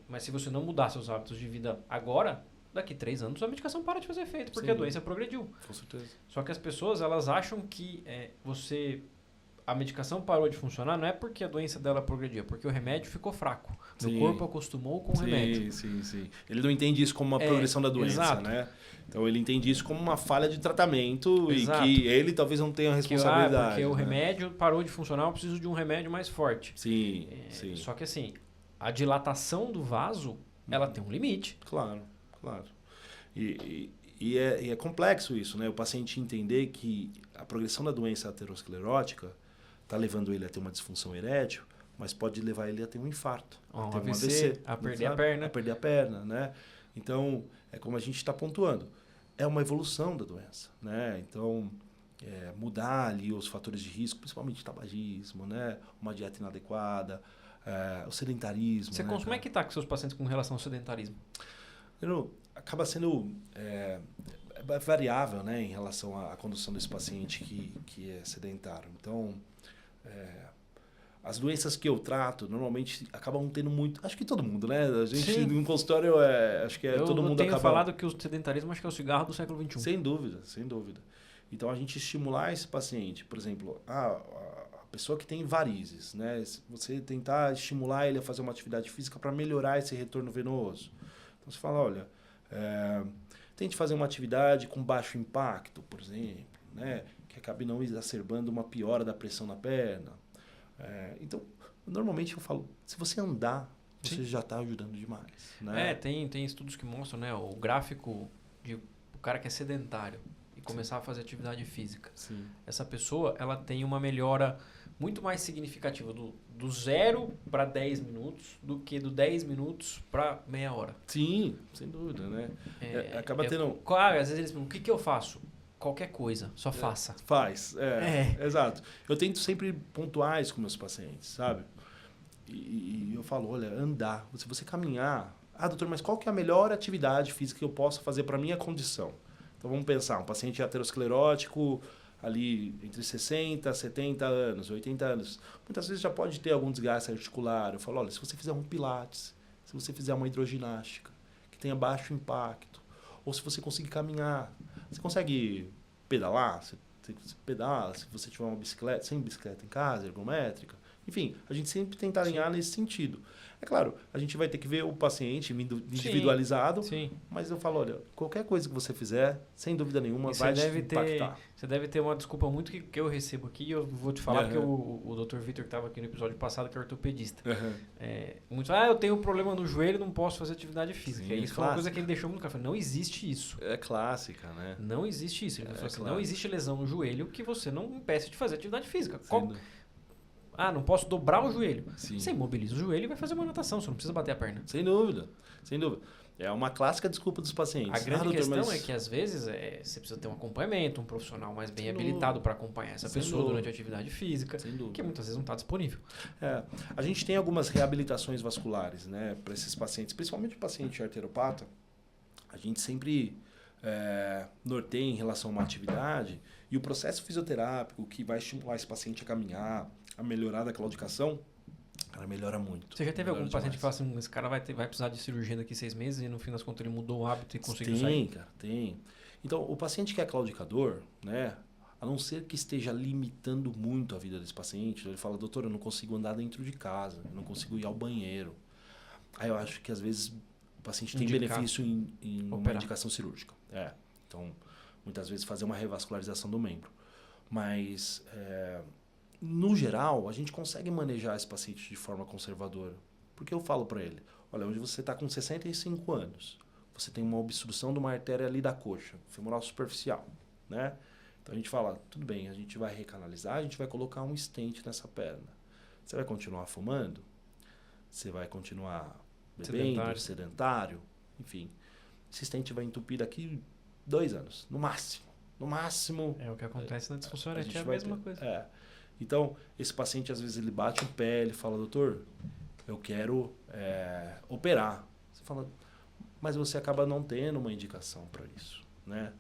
[SPEAKER 2] Mas se você não mudar seus hábitos de vida agora, daqui 3 anos a medicação para de fazer efeito, porque a doença progrediu.
[SPEAKER 1] Com certeza.
[SPEAKER 2] Só que as pessoas, elas acham que a medicação parou de funcionar não é porque a doença dela progrediu, é porque o remédio ficou fraco. Meu corpo acostumou com o remédio.
[SPEAKER 1] Sim. Ele não entende isso como uma progressão da doença,
[SPEAKER 2] exato.
[SPEAKER 1] né? Então ele entende isso como uma falha de tratamento
[SPEAKER 2] Exato.
[SPEAKER 1] E que ele talvez não tenha responsabilidade.
[SPEAKER 2] Porque o remédio parou de funcionar, eu preciso de um remédio mais forte.
[SPEAKER 1] Sim.
[SPEAKER 2] Só que assim, a dilatação do vaso, ela tem um limite.
[SPEAKER 1] Claro. E é complexo isso, né? O paciente entender que a progressão da doença aterosclerótica está levando ele a ter uma disfunção erétil, mas pode levar ele a ter um infarto, a ter um AVC,
[SPEAKER 2] a perder a perna.
[SPEAKER 1] A perder a perna, né? Então, é como a gente está pontuando. É uma evolução da doença, né? Então, mudar ali os fatores de risco, principalmente tabagismo, né? Uma dieta inadequada, o sedentarismo.
[SPEAKER 2] Como é que está com seus pacientes com relação ao sedentarismo?
[SPEAKER 1] Acaba sendo variável, né, em relação à condução desse paciente que é sedentário. Então, as doenças que eu trato normalmente acabam tendo muito. Acho que todo mundo, né? A gente no consultório acho que todo mundo acaba.
[SPEAKER 2] Eu tenho falado que o sedentarismo acho que é o cigarro do século XXI.
[SPEAKER 1] Sem dúvida. Então a gente estimular esse paciente, por exemplo, pessoa que tem varizes, né? Se você tentar estimular ele a fazer uma atividade física para melhorar esse retorno venoso. Então você fala, olha, tente fazer uma atividade com baixo impacto, por exemplo, né? Que acabe não exacerbando uma piora da pressão na perna. Então, normalmente eu falo, se você andar, você já está ajudando demais. Né?
[SPEAKER 2] Tem estudos que mostram, né, o gráfico de o cara que é sedentário e começar a fazer atividade física.
[SPEAKER 1] Sim.
[SPEAKER 2] Essa pessoa, ela tem uma melhora muito mais significativa do 0 para 10 minutos do que do 10 minutos para meia hora.
[SPEAKER 1] Sim, sem dúvida, né? Acaba tendo...
[SPEAKER 2] Claro, às vezes eles perguntam, o que eu faço? Qualquer coisa, só faça.
[SPEAKER 1] Faz, exato. Eu tento sempre pontuar isso com meus pacientes, sabe? E eu falo, olha, andar. Se você caminhar... doutor, mas qual que é a melhor atividade física que eu posso fazer para minha condição? Então vamos pensar, um paciente aterosclerótico ali entre 60, 70 anos, 80 anos. Muitas vezes já pode ter algum desgaste articular. Eu falo, olha, se você fizer um pilates, se você fizer uma hidroginástica, que tenha baixo impacto, ou se você conseguir caminhar, você consegue pedalar? Você pedala, se você tiver uma bicicleta, sem bicicleta em casa, ergométrica. Enfim, a gente sempre tenta alinhar nesse sentido. É claro, a gente vai ter que ver o paciente individualizado,
[SPEAKER 2] sim.
[SPEAKER 1] Mas eu falo, olha, qualquer coisa que você fizer, sem dúvida nenhuma, vai te impactar.
[SPEAKER 2] Você deve ter uma desculpa muito que eu recebo aqui, e eu vou te falar, porque o Dr. Vitor que estava aqui no episódio passado, que é ortopedista. Muitos eu tenho um problema no joelho, não posso fazer atividade física.
[SPEAKER 1] Sim,
[SPEAKER 2] isso foi uma coisa que ele deixou muito claro. Não existe isso.
[SPEAKER 1] É clássica, né?
[SPEAKER 2] Não existe isso. Ele falou assim, não existe lesão no joelho que você não impeça de fazer atividade física. Não posso dobrar o joelho.
[SPEAKER 1] Sim.
[SPEAKER 2] Você imobiliza o joelho e vai fazer uma natação, você não precisa bater a perna.
[SPEAKER 1] Sem dúvida, sem dúvida. É uma clássica desculpa dos pacientes.
[SPEAKER 2] A grande questão é que, às vezes, você precisa ter um acompanhamento, um profissional mais bem habilitado para acompanhar essa pessoa durante a atividade física, que muitas vezes não está disponível.
[SPEAKER 1] A gente tem algumas reabilitações vasculares, né, para esses pacientes, principalmente o paciente arteropata. A gente sempre norteia em relação a uma atividade e o processo fisioterápico que vai estimular esse paciente a caminhar, a melhorar da claudicação, ela melhora muito.
[SPEAKER 2] Você já teve algum paciente que fala assim, esse cara vai precisar de cirurgia daqui 6 meses e no fim das contas ele mudou o hábito e conseguiu sair?
[SPEAKER 1] Tem, cara, tem. Então, o paciente que é claudicador, né, a não ser que esteja limitando muito a vida desse paciente, ele fala, doutor, eu não consigo andar dentro de casa, eu não consigo ir ao banheiro. Aí eu acho que às vezes o paciente tem benefício em uma indicação cirúrgica. Então, muitas vezes fazer uma revascularização do membro. Mas... no geral, a gente consegue manejar esse paciente de forma conservadora. Porque eu falo para ele, olha, hoje você está com 65 anos, você tem uma obstrução de uma artéria ali da coxa, femoral superficial, né? Então a gente fala, tudo bem, a gente vai recanalizar, a gente vai colocar um stent nessa perna. Você vai continuar fumando? Você vai continuar bebendo, sedentário? Enfim, esse stent vai entupir daqui 2 anos, no máximo. No máximo...
[SPEAKER 2] É o que acontece na disfunção erétil, é a mesma coisa.
[SPEAKER 1] Então, esse paciente, às vezes, ele bate o pé, ele fala, doutor, eu quero operar. Você fala, mas você acaba não tendo uma indicação para isso, né?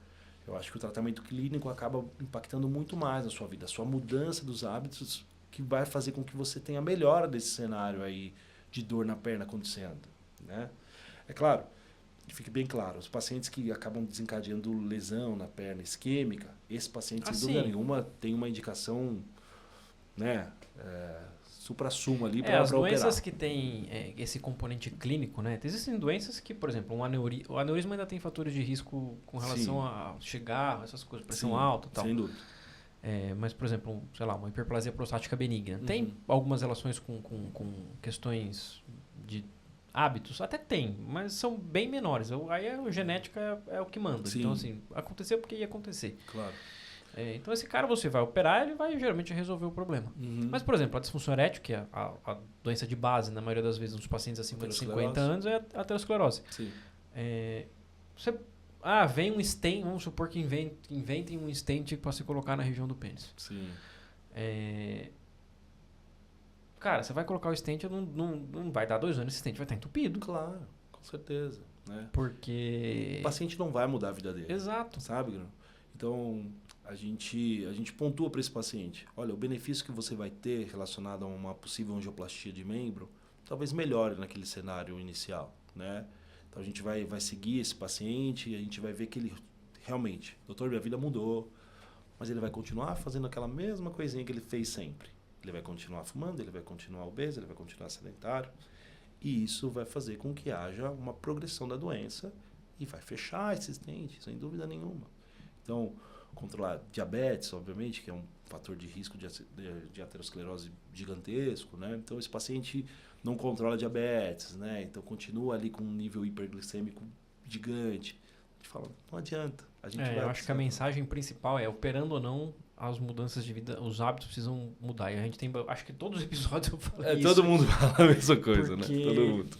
[SPEAKER 1] Eu acho que o tratamento clínico acaba impactando muito mais na sua vida. A sua mudança dos hábitos que vai fazer com que você tenha melhora desse cenário aí de dor na perna quando você anda, né? É claro, que fique bem claro, os pacientes que acabam desencadeando lesão na perna isquêmica, esse paciente, sem dúvida nenhuma, tem uma indicação... né, supra-sumo ali para operar.
[SPEAKER 2] As doenças que têm esse componente clínico, né? Existem doenças que, por exemplo, o aneurisma ainda tem fatores de risco com relação a cigarro, essas coisas, pressão alta e tal.
[SPEAKER 1] Sem dúvida.
[SPEAKER 2] Mas, por exemplo, sei lá, uma hiperplasia prostática benigna. Tem algumas relações com questões de hábitos? Até tem, mas são bem menores. Aí a genética é o que manda.
[SPEAKER 1] Sim.
[SPEAKER 2] Então, assim, aconteceu porque ia acontecer.
[SPEAKER 1] Claro.
[SPEAKER 2] Então, esse cara você vai operar, ele vai geralmente resolver o problema. Mas, por exemplo, a disfunção erétil, que é a doença de base, na maioria das vezes, nos pacientes acima de 50 anos, é a aterosclerose.
[SPEAKER 1] Sim.
[SPEAKER 2] Vem um stent, vamos supor que inventem um stent para se colocar na região do pênis.
[SPEAKER 1] Sim.
[SPEAKER 2] Cara, você vai colocar o stent, não vai dar 2 anos, esse stent vai estar entupido.
[SPEAKER 1] Claro, com certeza. Né?
[SPEAKER 2] Porque...
[SPEAKER 1] o paciente não vai mudar a vida dele.
[SPEAKER 2] Exato.
[SPEAKER 1] Sabe, Bruno? Então, a gente pontua para esse paciente. Olha, o benefício que você vai ter relacionado a uma possível angioplastia de membro, talvez melhore naquele cenário inicial, né? Então, a gente vai seguir esse paciente e a gente vai ver que ele realmente, doutor, minha vida mudou, mas ele vai continuar fazendo aquela mesma coisinha que ele fez sempre, Ele vai continuar fumando, ele vai continuar obeso, ele vai continuar sedentário. E isso vai fazer com que haja uma progressão da doença e vai fechar esses dentes, sem dúvida nenhuma. Então, controlar diabetes, obviamente, que é um fator de risco de aterosclerose gigantesco, né? Então, esse paciente não controla diabetes, né? Então, continua ali com um nível hiperglicêmico gigante. A gente fala, não adianta.
[SPEAKER 2] Eu acho que a mensagem principal é, operando ou não, as mudanças de vida, os hábitos precisam mudar. E a gente tem, acho que todos os episódios eu falo isso.
[SPEAKER 1] Todo mundo fala a mesma coisa,
[SPEAKER 2] porque,
[SPEAKER 1] né? Todo mundo.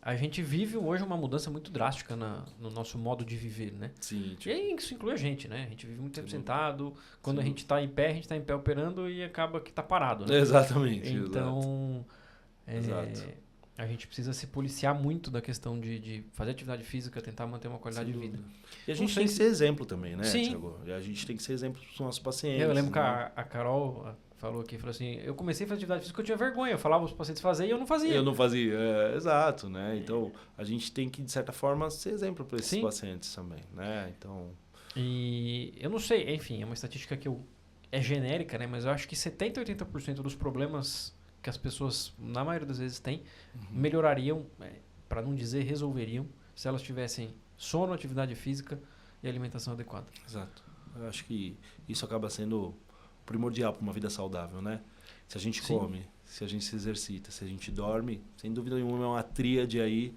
[SPEAKER 2] A gente vive hoje uma mudança muito drástica no nosso modo de viver, né?
[SPEAKER 1] Sim.
[SPEAKER 2] E aí isso inclui a gente, né? A gente vive muito tempo
[SPEAKER 1] Sim.
[SPEAKER 2] sentado. Quando
[SPEAKER 1] Sim.
[SPEAKER 2] a gente está em pé operando e acaba que está parado, né?
[SPEAKER 1] Exatamente.
[SPEAKER 2] Então,
[SPEAKER 1] Exato.
[SPEAKER 2] A gente precisa se policiar muito da questão de fazer atividade física, tentar manter uma qualidade de vida.
[SPEAKER 1] E a gente tem que ser exemplo também, né,
[SPEAKER 2] Sim.
[SPEAKER 1] Thiago? E a gente tem que ser exemplo para os nossos pacientes.
[SPEAKER 2] Eu lembro
[SPEAKER 1] né?
[SPEAKER 2] que a Carol falou aqui, falou assim, eu comecei a fazer atividade física porque eu tinha vergonha, eu falava para os pacientes fazer e eu não fazia.
[SPEAKER 1] Eu não fazia, exato, né? Então, a gente tem que, de certa forma, ser exemplo para esses
[SPEAKER 2] Sim.
[SPEAKER 1] pacientes também, né? Então...
[SPEAKER 2] E eu não sei, enfim, é uma estatística que é genérica, né? Mas eu acho que 70%, 80% dos problemas que as pessoas, na maioria das vezes, têm, melhorariam, para não dizer resolveriam, se elas tivessem sono, atividade física e alimentação adequada.
[SPEAKER 1] Exato. Eu acho que isso acaba sendo primordial para uma vida saudável, né? Se a gente come, se a gente se exercita, se a gente dorme, sem dúvida nenhuma é uma tríade aí.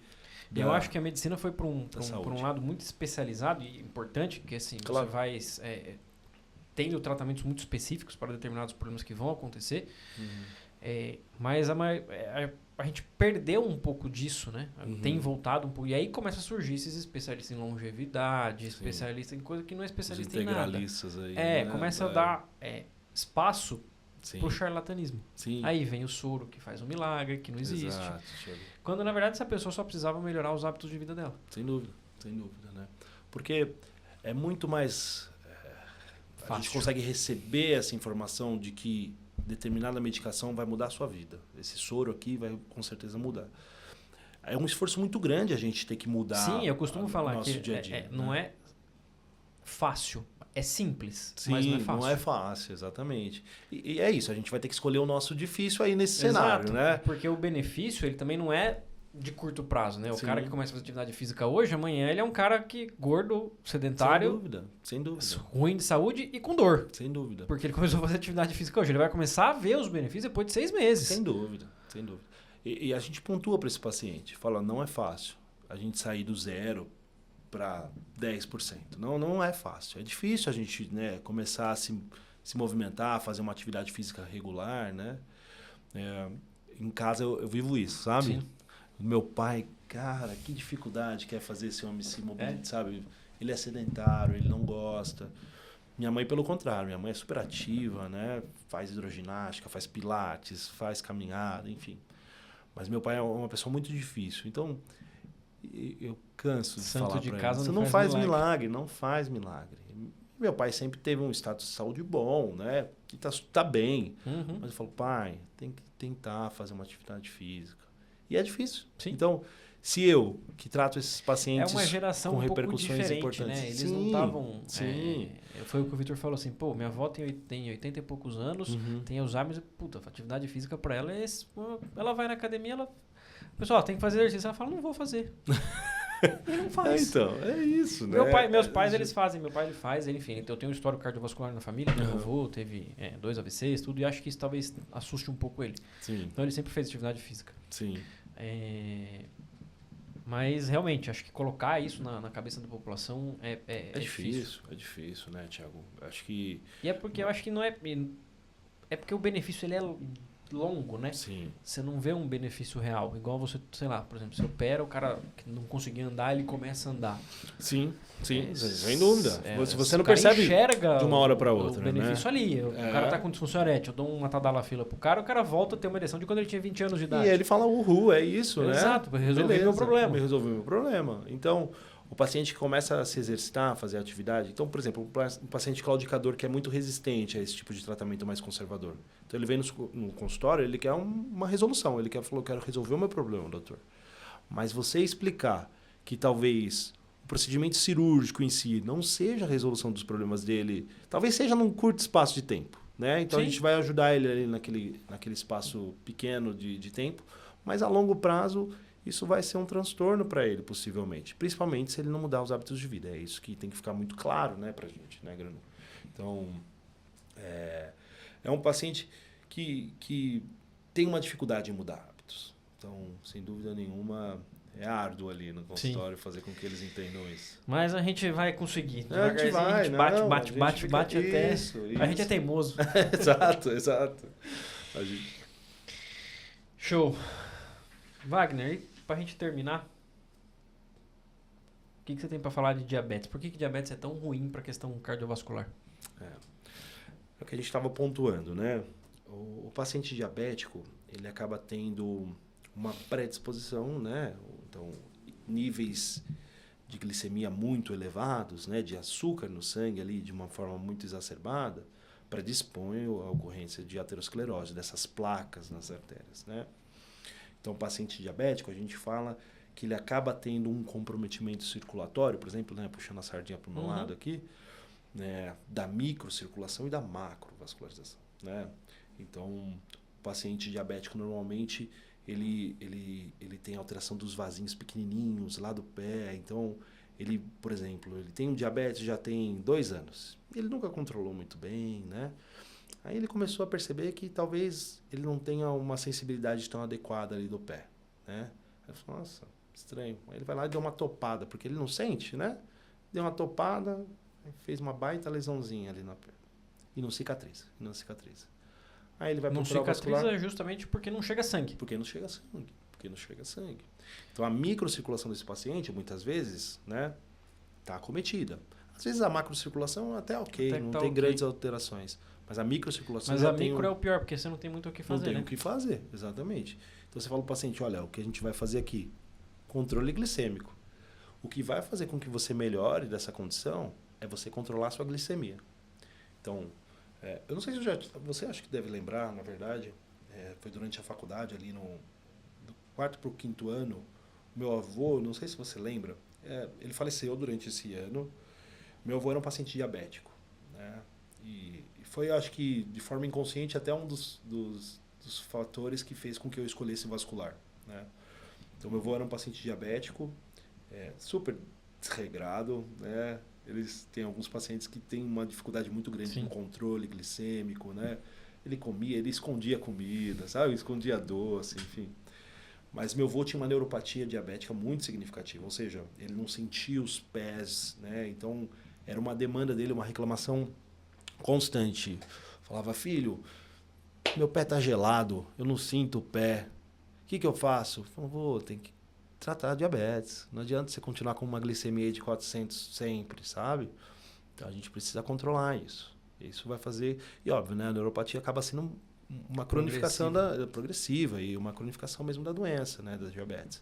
[SPEAKER 2] Eu acho que a medicina foi para um
[SPEAKER 1] saúde.
[SPEAKER 2] lado muito especializado e importante, que assim,
[SPEAKER 1] Claro.
[SPEAKER 2] você vai tendo tratamentos muito específicos para determinados problemas que vão acontecer. Mas a gente perdeu um pouco disso, né? Tem voltado um pouco. E aí começa a surgir esses especialistas em longevidade, especialistas em coisa que não é especialista em nada.
[SPEAKER 1] Integralistas aí.
[SPEAKER 2] Começa a dar espaço
[SPEAKER 1] Sim.
[SPEAKER 2] pro charlatanismo.
[SPEAKER 1] Sim.
[SPEAKER 2] Aí vem o soro que faz um milagre, que não existe.
[SPEAKER 1] Exato.
[SPEAKER 2] Quando na verdade essa pessoa só precisava melhorar os hábitos de vida dela.
[SPEAKER 1] Sem dúvida, né? Porque é muito mais... a gente consegue receber essa informação de que determinada medicação vai mudar a sua vida. Esse soro aqui vai com certeza mudar. É um esforço muito grande a gente ter que mudar.
[SPEAKER 2] Sim, eu costumo falar
[SPEAKER 1] nosso
[SPEAKER 2] que
[SPEAKER 1] dia a dia,
[SPEAKER 2] não é fácil, é simples,
[SPEAKER 1] Sim,
[SPEAKER 2] mas não é fácil.
[SPEAKER 1] Não é fácil, exatamente. E é isso, a gente vai ter que escolher o nosso difícil aí nesse
[SPEAKER 2] Exato,
[SPEAKER 1] cenário, né?
[SPEAKER 2] Porque o benefício, ele também não é de curto prazo, né? O
[SPEAKER 1] Sim.
[SPEAKER 2] cara que começa a fazer atividade física hoje, amanhã ele é um cara que gordo, sedentário,
[SPEAKER 1] sem dúvida.
[SPEAKER 2] ruim de saúde e com dor.
[SPEAKER 1] Sem dúvida.
[SPEAKER 2] Porque ele começou a fazer atividade física hoje. Ele vai começar a ver os benefícios depois de 6 meses.
[SPEAKER 1] Sem dúvida. E a gente pontua para esse paciente, fala, não é fácil a gente sair do 0 para 10%. Não é fácil. É difícil a gente, né, começar a se movimentar, fazer uma atividade física regular, né? Em casa eu vivo isso, sabe?
[SPEAKER 2] Sim.
[SPEAKER 1] Meu pai, cara, que dificuldade que é fazer esse homem se movimentar, sabe? Ele é sedentário, ele não gosta. Minha mãe, pelo contrário, minha mãe é super ativa, né? Faz hidroginástica, faz pilates, faz caminhada, enfim. Mas meu pai é uma pessoa muito difícil. Então, eu canso de falar
[SPEAKER 2] de
[SPEAKER 1] pra
[SPEAKER 2] casa
[SPEAKER 1] ele. Você não faz milagre, não faz milagre. Meu pai sempre teve um status de saúde bom, né? E tá bem. Mas eu falo, pai, tem que tentar fazer uma atividade física. E é difícil.
[SPEAKER 2] Sim.
[SPEAKER 1] Então, se eu, que trato esses pacientes
[SPEAKER 2] uma geração
[SPEAKER 1] com
[SPEAKER 2] um
[SPEAKER 1] repercussões
[SPEAKER 2] pouco diferente,
[SPEAKER 1] importantes...
[SPEAKER 2] né? Eles não estavam...
[SPEAKER 1] Sim.
[SPEAKER 2] Foi o que o Vitor falou assim, pô, minha avó tem 80 e poucos anos, tem Alzheimer, puta, atividade física pra ela é... Ela vai na academia, pessoal, tem que fazer exercício. Ela fala, não vou fazer. Ele não faz.
[SPEAKER 1] Então, é isso, né?
[SPEAKER 2] Meus pais, eles fazem. Meu pai, ele faz, enfim. Então, eu tenho um histórico cardiovascular na família. Meu avô teve 2 AVCs, tudo. E acho que isso talvez assuste um pouco ele.
[SPEAKER 1] Sim.
[SPEAKER 2] Então, ele sempre fez atividade física.
[SPEAKER 1] Sim.
[SPEAKER 2] Mas, realmente, acho que colocar isso na cabeça da população é difícil.
[SPEAKER 1] É difícil, né, Thiago? Acho que...
[SPEAKER 2] E é porque eu acho que não é... É porque o benefício, ele é longo, né?
[SPEAKER 1] Sim.
[SPEAKER 2] Você não vê um benefício real. Igual você, sei lá, por exemplo, você opera, o cara que não conseguia andar, ele começa a andar.
[SPEAKER 1] Sim, sem dúvida. Se você não
[SPEAKER 2] o cara
[SPEAKER 1] percebe
[SPEAKER 2] enxerga
[SPEAKER 1] de uma hora para outra,
[SPEAKER 2] o benefício ali. O cara tá com disfunção erétil, eu dou uma tadalafila pro cara, o cara volta a ter uma ereção de quando ele tinha 20 anos de idade.
[SPEAKER 1] E ele fala, uhul, é isso, né?
[SPEAKER 2] Exato, resolvi meu problema.
[SPEAKER 1] Resolvi meu problema. Então, o paciente que começa a se exercitar, a fazer atividade... Então, por exemplo, um paciente claudicador que é muito resistente a esse tipo de tratamento mais conservador. Então, ele vem no consultório, ele quer uma resolução. Ele falou, quero resolver o meu problema, doutor. Mas você explicar que talvez o procedimento cirúrgico em si não seja a resolução dos problemas dele, talvez seja num curto espaço de tempo. né? Então
[SPEAKER 2] Sim.
[SPEAKER 1] a gente vai ajudar ele ali naquele espaço pequeno de tempo, mas a longo prazo isso vai ser um transtorno para ele, possivelmente. Principalmente se ele não mudar os hábitos de vida. É isso que tem que ficar muito claro, né, pra gente, né, Grano? Então, é um paciente que tem uma dificuldade em mudar hábitos. Então, sem dúvida nenhuma, é árduo ali no consultório fazer com que eles entendam isso.
[SPEAKER 2] Mas a gente vai conseguir.
[SPEAKER 1] A gente vai,
[SPEAKER 2] a gente bate,
[SPEAKER 1] não,
[SPEAKER 2] bate,
[SPEAKER 1] a gente
[SPEAKER 2] bate,
[SPEAKER 1] fica-
[SPEAKER 2] bate até...
[SPEAKER 1] isso.
[SPEAKER 2] A gente é teimoso.
[SPEAKER 1] Exato, exato. A gente...
[SPEAKER 2] Show. Wagner, e pra gente terminar, o que você tem pra falar de diabetes? Por que diabetes é tão ruim pra questão cardiovascular?
[SPEAKER 1] É o que a gente estava pontuando, né? O paciente diabético, ele acaba tendo uma predisposição, né? Então, níveis de glicemia muito elevados, né? De açúcar no sangue ali de uma forma muito exacerbada, predispõe à ocorrência de aterosclerose, dessas placas nas artérias, né? Então, o paciente diabético, a gente fala que ele acaba tendo um comprometimento circulatório, por exemplo, né? Puxando a sardinha para o meu lado aqui, né? Da microcirculação e da macrovascularização, né? Então, o paciente diabético normalmente ele tem alteração dos vasinhos pequenininhos lá do pé. Então, ele, por exemplo, ele tem um diabetes já tem 2 anos. Ele nunca controlou muito bem, né? Aí ele começou a perceber que talvez ele não tenha uma sensibilidade tão adequada ali do pé, né? Aí ele falou, nossa, estranho. Aí ele vai lá e deu uma topada, porque ele não sente, né? Deu uma topada, fez uma baita lesãozinha ali na perna. E não cicatriza, Aí ele vai
[SPEAKER 2] Não
[SPEAKER 1] procurar o
[SPEAKER 2] cicatriza
[SPEAKER 1] vascular.
[SPEAKER 2] justamente porque não chega sangue.
[SPEAKER 1] Porque não chega sangue. Então, a microcirculação desse paciente, muitas vezes, né, tá acometida. Às vezes, a macrocirculação até ok,
[SPEAKER 2] Até
[SPEAKER 1] não
[SPEAKER 2] tá
[SPEAKER 1] tem
[SPEAKER 2] ok.
[SPEAKER 1] grandes alterações. Mas a microcirculação
[SPEAKER 2] Mas
[SPEAKER 1] já
[SPEAKER 2] a
[SPEAKER 1] tem
[SPEAKER 2] micro é o pior, porque você não tem muito o que
[SPEAKER 1] não
[SPEAKER 2] fazer,
[SPEAKER 1] tem
[SPEAKER 2] né?
[SPEAKER 1] o que fazer, exatamente. Então, você fala para o paciente, olha, o que a gente vai fazer aqui? Controle glicêmico. O que vai fazer com que você melhore dessa condição é você controlar a sua glicemia. Então, eu não sei se você acha que deve lembrar, na verdade, foi durante a faculdade, ali do 4º para o 5º ano, meu avô, não sei se você lembra, ele faleceu durante esse ano. Meu avô era um paciente diabético, né? E foi, acho que, de forma inconsciente, até um dos fatores que fez com que eu escolhesse vascular, né? Então, meu avô era um paciente diabético, super desregrado, né? Eles têm alguns pacientes que têm uma dificuldade muito grande
[SPEAKER 2] Sim.
[SPEAKER 1] no controle glicêmico, né? Ele comia, ele escondia comida, sabe? Escondia doce, enfim. Mas meu avô tinha uma neuropatia diabética muito significativa, ou seja, ele não sentia os pés, né? Então, era uma demanda dele, uma reclamação constante. Falava, filho, meu pé tá gelado, eu não sinto o pé. O que eu faço? Falava, vô, tem que tratar a diabetes. Não adianta você continuar com uma glicemia de 400 sempre, sabe? Então, a gente precisa controlar isso. Isso vai fazer... E, óbvio, né? A neuropatia acaba sendo uma cronificação progressiva e uma cronificação mesmo da doença, né? Da diabetes.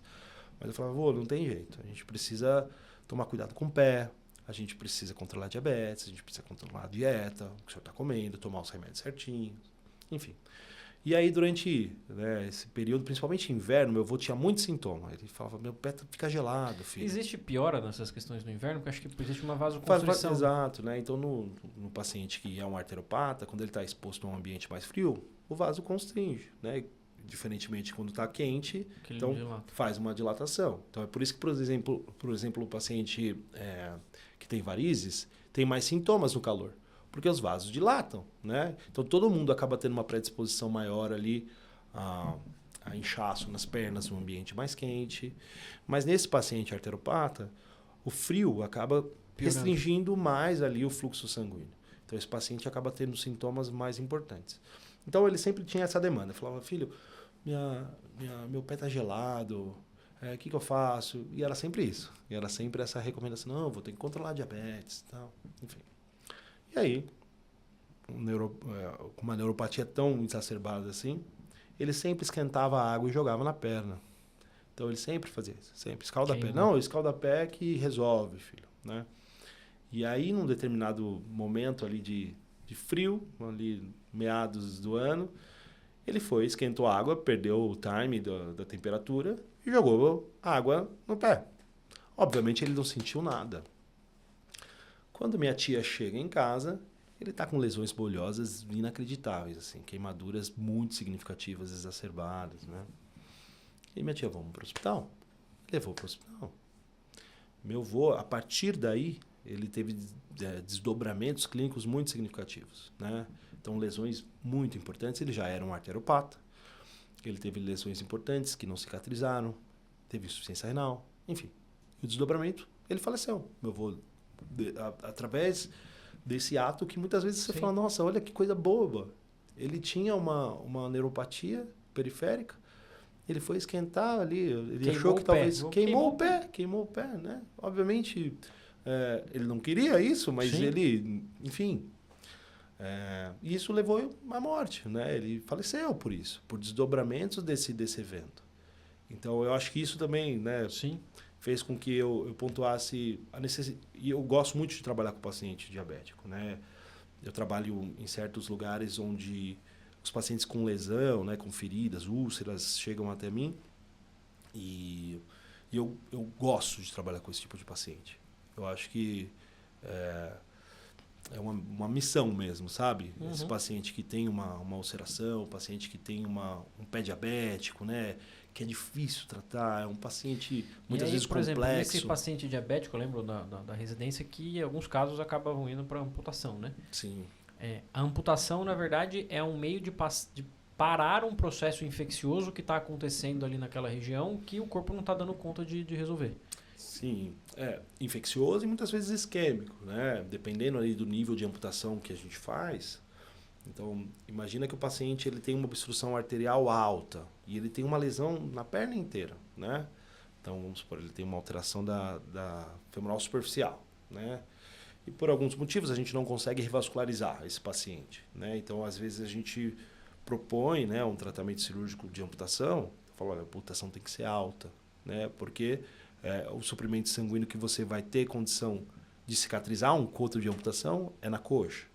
[SPEAKER 1] Mas eu falava, vô, não tem jeito. A gente precisa tomar cuidado com o pé, a gente precisa controlar a diabetes, a gente precisa controlar a dieta, o que o senhor está comendo, tomar os remédios certinhos, enfim. E aí, durante, né, esse período, principalmente inverno, meu avô tinha muitos sintomas. Ele falava, meu pé fica gelado, filho.
[SPEAKER 2] Existe piora nessas questões no inverno? Porque acho que existe uma vasoconstrição.
[SPEAKER 1] Exato, né? Então, no paciente que é um arteropata, quando ele está exposto a um ambiente mais frio, o vaso constringe, né? Diferentemente quando está quente, então faz uma dilatação. Então, é por isso que, por exemplo, o paciente que tem varizes tem mais sintomas no calor. Porque os vasos dilatam, né? Então, todo mundo acaba tendo uma predisposição maior ali a inchaço nas pernas no ambiente mais quente. Mas nesse paciente arteropata, o frio acaba restringindo mais ali o fluxo sanguíneo. Então, esse paciente acaba tendo sintomas mais importantes. Então, ele sempre tinha essa demanda. Falava, filho, meu pé está gelado, o que eu faço? E era sempre isso. E era sempre essa recomendação, não, vou ter que controlar a diabetes, tal, enfim. E aí, com uma neuropatia tão exacerbada assim, ele sempre esquentava a água e jogava na perna. Então, ele sempre fazia isso. Sempre. Escalda a pé. Não, escalda a pé que resolve, filho. Né? E aí, num determinado momento ali de frio, ali meados do ano, ele esquentou a água, perdeu o time da temperatura e jogou água no pé. Obviamente, ele não sentiu nada. Quando minha tia chega em casa, ele está com lesões bolhosas inacreditáveis, assim, queimaduras muito significativas, exacerbadas, né? E minha tia, vamos para o hospital. Levou para o hospital. Meu avô, a partir daí, ele teve desdobramentos clínicos muito significativos, né? Então, lesões muito importantes. Ele já era um arteriopata. Ele teve lesões importantes que não cicatrizaram. Teve insuficiência renal. Enfim, o desdobramento, ele faleceu. Meu avô, através desse ato que muitas vezes você fala, nossa, olha que coisa boba. Ele tinha uma neuropatia periférica. Ele foi esquentar ali, ele
[SPEAKER 2] Queimou
[SPEAKER 1] achou que talvez... Queimou o pé, né? Obviamente, ele não queria isso, mas ele, enfim... e isso levou à morte, né? Ele faleceu por isso, por desdobramentos desse evento. Então, eu acho que isso também, né, fez com que eu pontuasse a necessidade. E eu gosto muito de trabalhar com paciente diabético, né? Eu trabalho em certos lugares onde os pacientes com lesão, né, com feridas, úlceras, chegam até mim. E eu gosto de trabalhar com esse tipo de paciente. Eu acho que é uma missão mesmo, sabe? Esse paciente que tem uma ulceração, o paciente que tem um pé diabético, né? Que é difícil tratar, é um paciente muitas vezes complexo.
[SPEAKER 2] Por exemplo, esse paciente diabético, eu lembro da residência que em alguns casos acabavam indo para amputação, né?
[SPEAKER 1] Sim.
[SPEAKER 2] A amputação, na verdade, é um meio de parar um processo infeccioso que está acontecendo ali naquela região que o corpo não está dando conta de resolver.
[SPEAKER 1] Sim, infeccioso e muitas vezes isquêmico, né? Dependendo ali do nível de amputação que a gente faz. Então, imagina que o paciente ele tem uma obstrução arterial alta e ele tem uma lesão na perna inteira, né? Então, vamos supor, ele tem uma alteração da femoral superficial, né? E por alguns motivos a gente não consegue revascularizar esse paciente, né? Então, às vezes a gente propõe, né, um tratamento cirúrgico de amputação, fala, olha, a amputação tem que ser alta, né? Porque o suprimento sanguíneo que você vai ter condição de cicatrizar um coto de amputação é na coxa.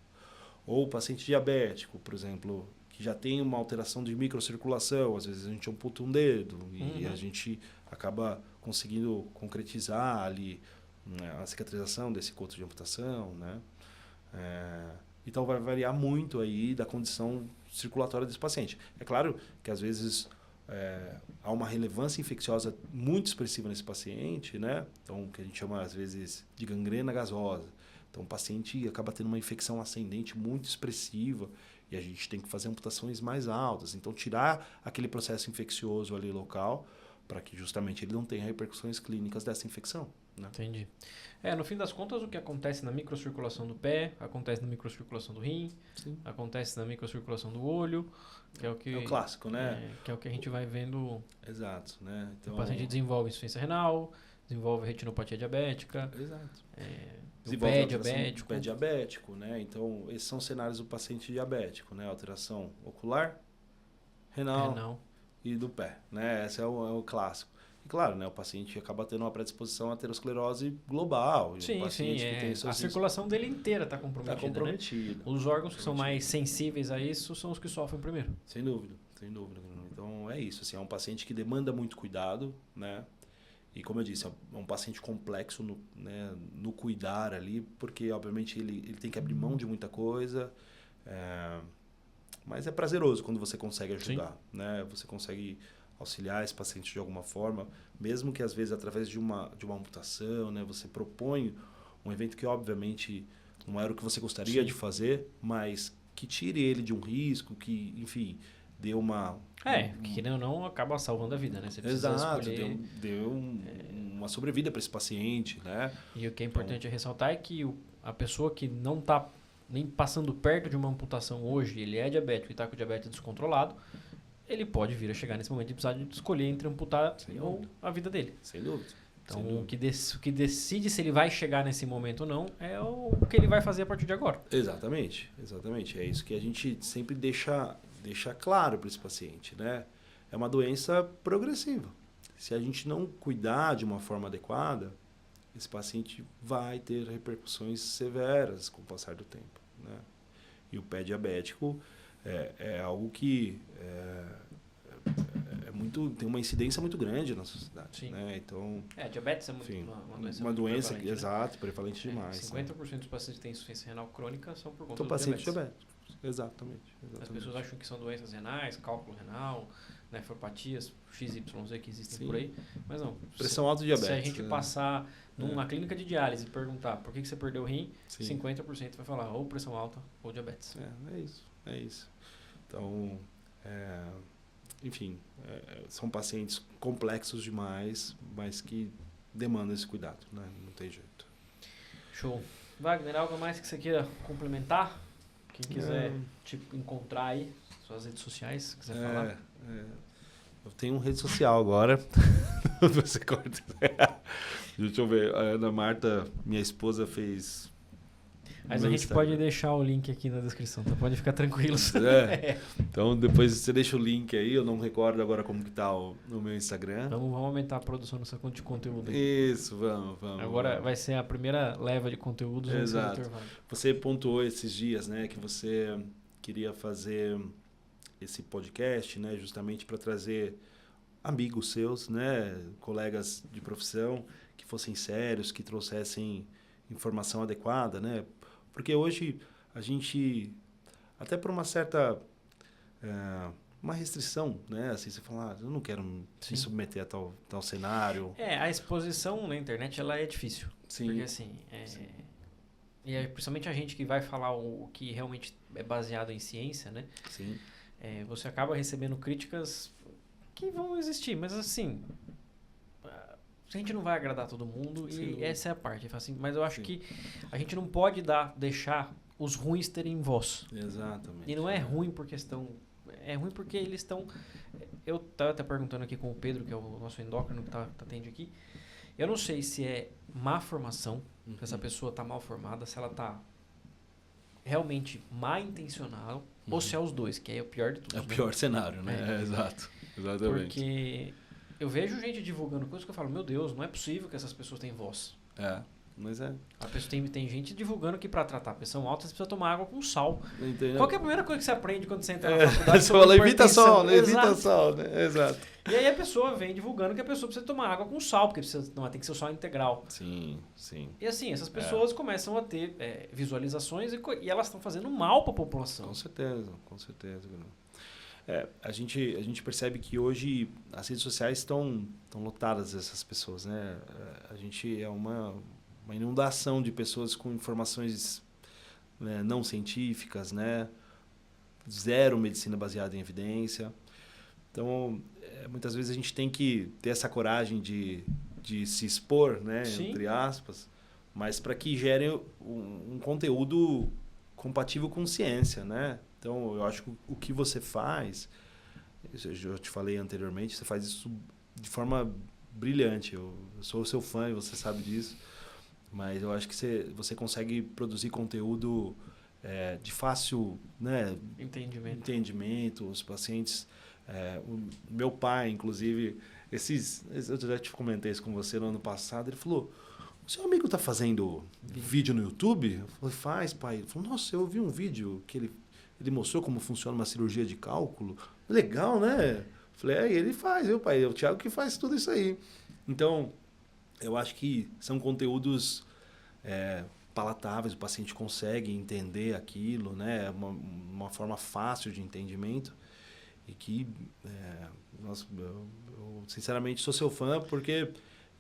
[SPEAKER 1] Ou o paciente diabético, por exemplo, que já tem uma alteração de microcirculação, às vezes a gente amputa um dedo e a gente acaba conseguindo concretizar ali, né, a cicatrização desse coto de amputação, né? Então vai variar muito aí da condição circulatória desse paciente. É claro que às vezes há uma relevância infecciosa muito expressiva nesse paciente, né? Então, o que a gente chama às vezes de gangrena gasosa. Então, o paciente acaba tendo uma infecção ascendente muito expressiva e a gente tem que fazer amputações mais altas. Então, tirar aquele processo infeccioso ali local para que justamente ele não tenha repercussões clínicas dessa infecção, né?
[SPEAKER 2] Entendi. No fim das contas, o que acontece na microcirculação do pé, acontece na microcirculação do rim, acontece na microcirculação do olho, que é o que...
[SPEAKER 1] É o clássico, né?
[SPEAKER 2] Que é o que a gente vai vendo...
[SPEAKER 1] Exato, né? Então,
[SPEAKER 2] o paciente desenvolve insuficiência renal, desenvolve retinopatia diabética.
[SPEAKER 1] Exato.
[SPEAKER 2] Desenvolve pé diabético.
[SPEAKER 1] Pé diabético, né? Então, esses são cenários do paciente diabético, né? Alteração ocular, renal. E do pé, né? Esse é o clássico. E claro, né, o paciente acaba tendo uma predisposição à aterosclerose global.
[SPEAKER 2] Sim, a circulação dele inteira está comprometida.
[SPEAKER 1] Está comprometida.
[SPEAKER 2] Né? Os órgãos que são mais sensíveis a isso são os que sofrem primeiro.
[SPEAKER 1] Sem dúvida, sem dúvida. Então é isso, assim, é um paciente que demanda muito cuidado, né? E como eu disse, é um paciente complexo no cuidar ali, porque obviamente ele tem que abrir mão de muita coisa. Mas é prazeroso quando você consegue ajudar, né? Você consegue auxiliar esse paciente de alguma forma, mesmo que às vezes através de uma amputação, né? Você propõe um evento que obviamente não era o que você gostaria de fazer, mas que tire ele de um risco, que, enfim, dê uma...
[SPEAKER 2] que querendo ou não, acaba salvando a vida, né? Você precisa escolher...
[SPEAKER 1] deu uma sobrevida para esse paciente, né?
[SPEAKER 2] E o que é importante ressaltar é que a pessoa que não está nem passando perto de uma amputação hoje, ele é diabético e está com o diabetes descontrolado, ele pode vir a chegar nesse momento de precisar de escolher entre amputar ou a vida dele.
[SPEAKER 1] Sem dúvida.
[SPEAKER 2] Então, o que decide se ele vai chegar nesse momento ou não é o que ele vai fazer a partir de agora.
[SPEAKER 1] Exatamente. É isso que a gente sempre deixa claro para esse paciente, né? É uma doença progressiva. Se a gente não cuidar de uma forma adequada, esse paciente vai ter repercussões severas com o passar do tempo, né? E o pé diabético é algo que tem uma incidência muito grande na sociedade.
[SPEAKER 2] Sim.
[SPEAKER 1] Né? Então,
[SPEAKER 2] Diabetes é muito
[SPEAKER 1] enfim,
[SPEAKER 2] uma doença
[SPEAKER 1] uma
[SPEAKER 2] muito
[SPEAKER 1] doença
[SPEAKER 2] prevalente, né?
[SPEAKER 1] exato, prevalente demais.
[SPEAKER 2] 50% dos pacientes que têm insuficiência renal crônica são por conta
[SPEAKER 1] São
[SPEAKER 2] do
[SPEAKER 1] pacientes
[SPEAKER 2] diabetes.
[SPEAKER 1] diabéticos. Exatamente.
[SPEAKER 2] As pessoas acham que são doenças renais, cálculo renal, nefropatias, XYZ que existem
[SPEAKER 1] Sim.
[SPEAKER 2] por aí, mas não.
[SPEAKER 1] Pressão alta e diabetes.
[SPEAKER 2] Se a gente passar numa clínica de diálise e perguntar por que você perdeu o rim,
[SPEAKER 1] Sim.
[SPEAKER 2] 50% vai falar ou pressão alta ou diabetes.
[SPEAKER 1] É isso. Então, enfim, são pacientes complexos demais, mas que demandam esse cuidado, né? Não tem jeito.
[SPEAKER 2] Show. Wagner, algo mais que você queira complementar? Quem quiser te encontrar aí, suas redes sociais, quiser falar.
[SPEAKER 1] Eu tenho uma rede social agora. Você corta. Deixa eu ver. A Ana Marta, minha esposa, fez.
[SPEAKER 2] Mas a gente pode deixar o link aqui na descrição, então pode ficar tranquilos.
[SPEAKER 1] Então depois você deixa o link aí, eu não recordo agora como que tá no meu Instagram.
[SPEAKER 2] Vamos aumentar a produção dessa conta de conteúdo aí.
[SPEAKER 1] Isso, vamos.
[SPEAKER 2] Agora vai ser a primeira leva de conteúdos.
[SPEAKER 1] Exato. Você pontuou esses dias, né, que você queria fazer esse podcast, né, justamente para trazer amigos seus, né, colegas de profissão que fossem sérios, que trouxessem informação adequada, né? Porque hoje a gente, até por uma certa uma restrição, né? Assim, você fala, eu não quero me submeter a tal cenário.
[SPEAKER 2] A exposição na internet ela é difícil.
[SPEAKER 1] Sim.
[SPEAKER 2] Porque assim, e principalmente a gente que vai falar o que realmente é baseado em ciência, né?
[SPEAKER 1] Sim.
[SPEAKER 2] Você acaba recebendo críticas que vão existir, mas assim, a gente não vai agradar todo mundo. Sim. E essa é a parte. Assim, mas eu acho que a gente não pode deixar os ruins terem voz.
[SPEAKER 1] Exatamente.
[SPEAKER 2] E não é ruim por questão... É ruim porque eles estão... Eu estava até perguntando aqui com o Pedro, que é o nosso endócrino que atende aqui. Eu não sei se é má formação, se essa pessoa está mal formada, se ela está realmente mal intencional, ou se é os dois, que é o pior de tudo.
[SPEAKER 1] É o pior cenário, né? Exato. Exatamente.
[SPEAKER 2] Porque eu vejo gente divulgando coisas que eu falo, meu Deus, não é possível que essas pessoas tenham voz.
[SPEAKER 1] Mas
[SPEAKER 2] A pessoa tem gente divulgando que para tratar a pressão alta você precisa tomar água com sal.
[SPEAKER 1] Entendeu?
[SPEAKER 2] Qual que é a primeira coisa que você aprende quando você entra na faculdade?
[SPEAKER 1] Você fala, evita sol, né? Evita sol, né? Exato.
[SPEAKER 2] E aí a pessoa vem divulgando que a pessoa precisa tomar água com sal, porque tem que ser o sal integral.
[SPEAKER 1] Sim.
[SPEAKER 2] E assim, essas pessoas começam a ter visualizações e elas estão fazendo mal para a população.
[SPEAKER 1] Com certeza. A gente percebe que hoje as redes sociais estão lotadas dessas pessoas, né? A gente é uma inundação de pessoas com informações, né, não científicas, né? Zero medicina baseada em evidência. Então, muitas vezes a gente tem que ter essa coragem de se expor, né?
[SPEAKER 2] Sim.
[SPEAKER 1] Entre aspas, mas para que gere um conteúdo compatível com ciência, né? Então, eu acho que o que você faz, eu te falei anteriormente, você faz isso de forma brilhante. Eu sou o seu fã e você sabe disso. Mas eu acho que você consegue produzir conteúdo de fácil, né, entendimento. Os pacientes... o meu pai, inclusive, eu já te comentei isso com você no ano passado, ele falou, o seu amigo está fazendo vídeo no YouTube? Eu falei, faz, pai. Ele falou, nossa, eu vi um vídeo que ele mostrou como funciona uma cirurgia de cálculo. Legal, né? Eu falei, ele faz, pai, é o Thiago que faz tudo isso aí. Então... Eu acho que são conteúdos palatáveis, o paciente consegue entender aquilo, né? Uma forma fácil de entendimento. E que, eu sinceramente sou seu fã, porque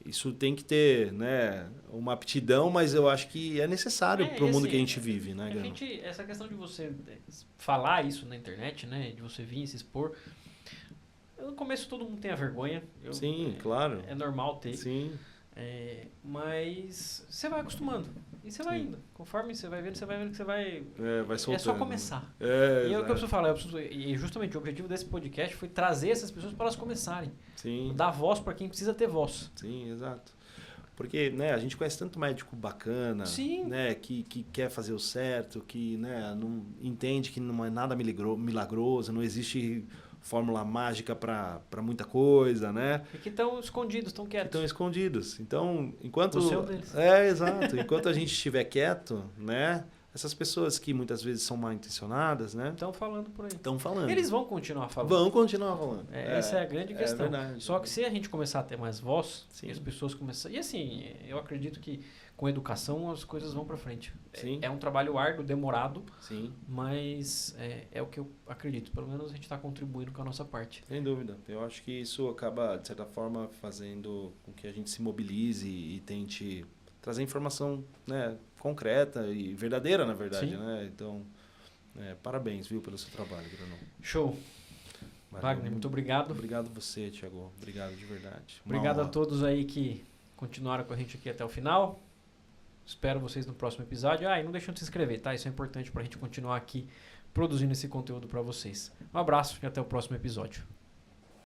[SPEAKER 1] isso tem que ter, né, uma aptidão, mas eu acho que é necessário para o mundo que a gente vive, né, Gano?
[SPEAKER 2] Essa questão de você falar isso na internet, né, de você vir se expor, no começo todo mundo tem a vergonha.
[SPEAKER 1] Sim, claro.
[SPEAKER 2] É normal ter.
[SPEAKER 1] Sim.
[SPEAKER 2] Mas você vai acostumando e você vai indo. Conforme você vai vendo que você vai...
[SPEAKER 1] vai soltando.
[SPEAKER 2] É só começar. E é o que eu preciso falar. E justamente o objetivo desse podcast foi trazer essas pessoas para elas começarem.
[SPEAKER 1] Sim.
[SPEAKER 2] Dar voz para quem precisa ter voz.
[SPEAKER 1] Sim, exato. Porque, né, a gente conhece tanto médico bacana, né, que quer fazer o certo, que, né, não entende que não é nada milagroso, não existe fórmula mágica para muita coisa, né?
[SPEAKER 2] E que estão escondidos, estão quietos.
[SPEAKER 1] Estão escondidos. Então, enquanto...
[SPEAKER 2] O seu deles.
[SPEAKER 1] Exato. Enquanto a gente estiver quieto, né, essas pessoas que muitas vezes são mal intencionadas, né?
[SPEAKER 2] Estão falando por aí.
[SPEAKER 1] Estão falando.
[SPEAKER 2] Eles vão continuar falando.
[SPEAKER 1] Vão continuar falando.
[SPEAKER 2] Essa é a grande questão.
[SPEAKER 1] É verdade.
[SPEAKER 2] Só que se a gente começar a ter mais voz,
[SPEAKER 1] Sim.
[SPEAKER 2] e as pessoas começarem... E assim, eu acredito que com educação as coisas vão para frente.
[SPEAKER 1] Sim.
[SPEAKER 2] É um trabalho árduo, demorado,
[SPEAKER 1] Sim.
[SPEAKER 2] mas é o que eu acredito. Pelo menos a gente está contribuindo com a nossa parte.
[SPEAKER 1] Sem dúvida. Eu acho que isso acaba, de certa forma, fazendo com que a gente se mobilize e tente trazer informação, né, concreta e verdadeira, na verdade.
[SPEAKER 2] Sim.
[SPEAKER 1] Né? Então, parabéns, viu, pelo seu trabalho, Bruno.
[SPEAKER 2] Show.
[SPEAKER 1] Valeu.
[SPEAKER 2] Wagner, muito obrigado.
[SPEAKER 1] Obrigado você, Thiago. Obrigado de verdade.
[SPEAKER 2] Obrigado a todos aí que continuaram com a gente aqui até o final. Espero vocês no próximo episódio. E não deixem de se inscrever, tá? Isso é importante para a gente continuar aqui produzindo esse conteúdo para vocês. Um abraço e até o próximo episódio.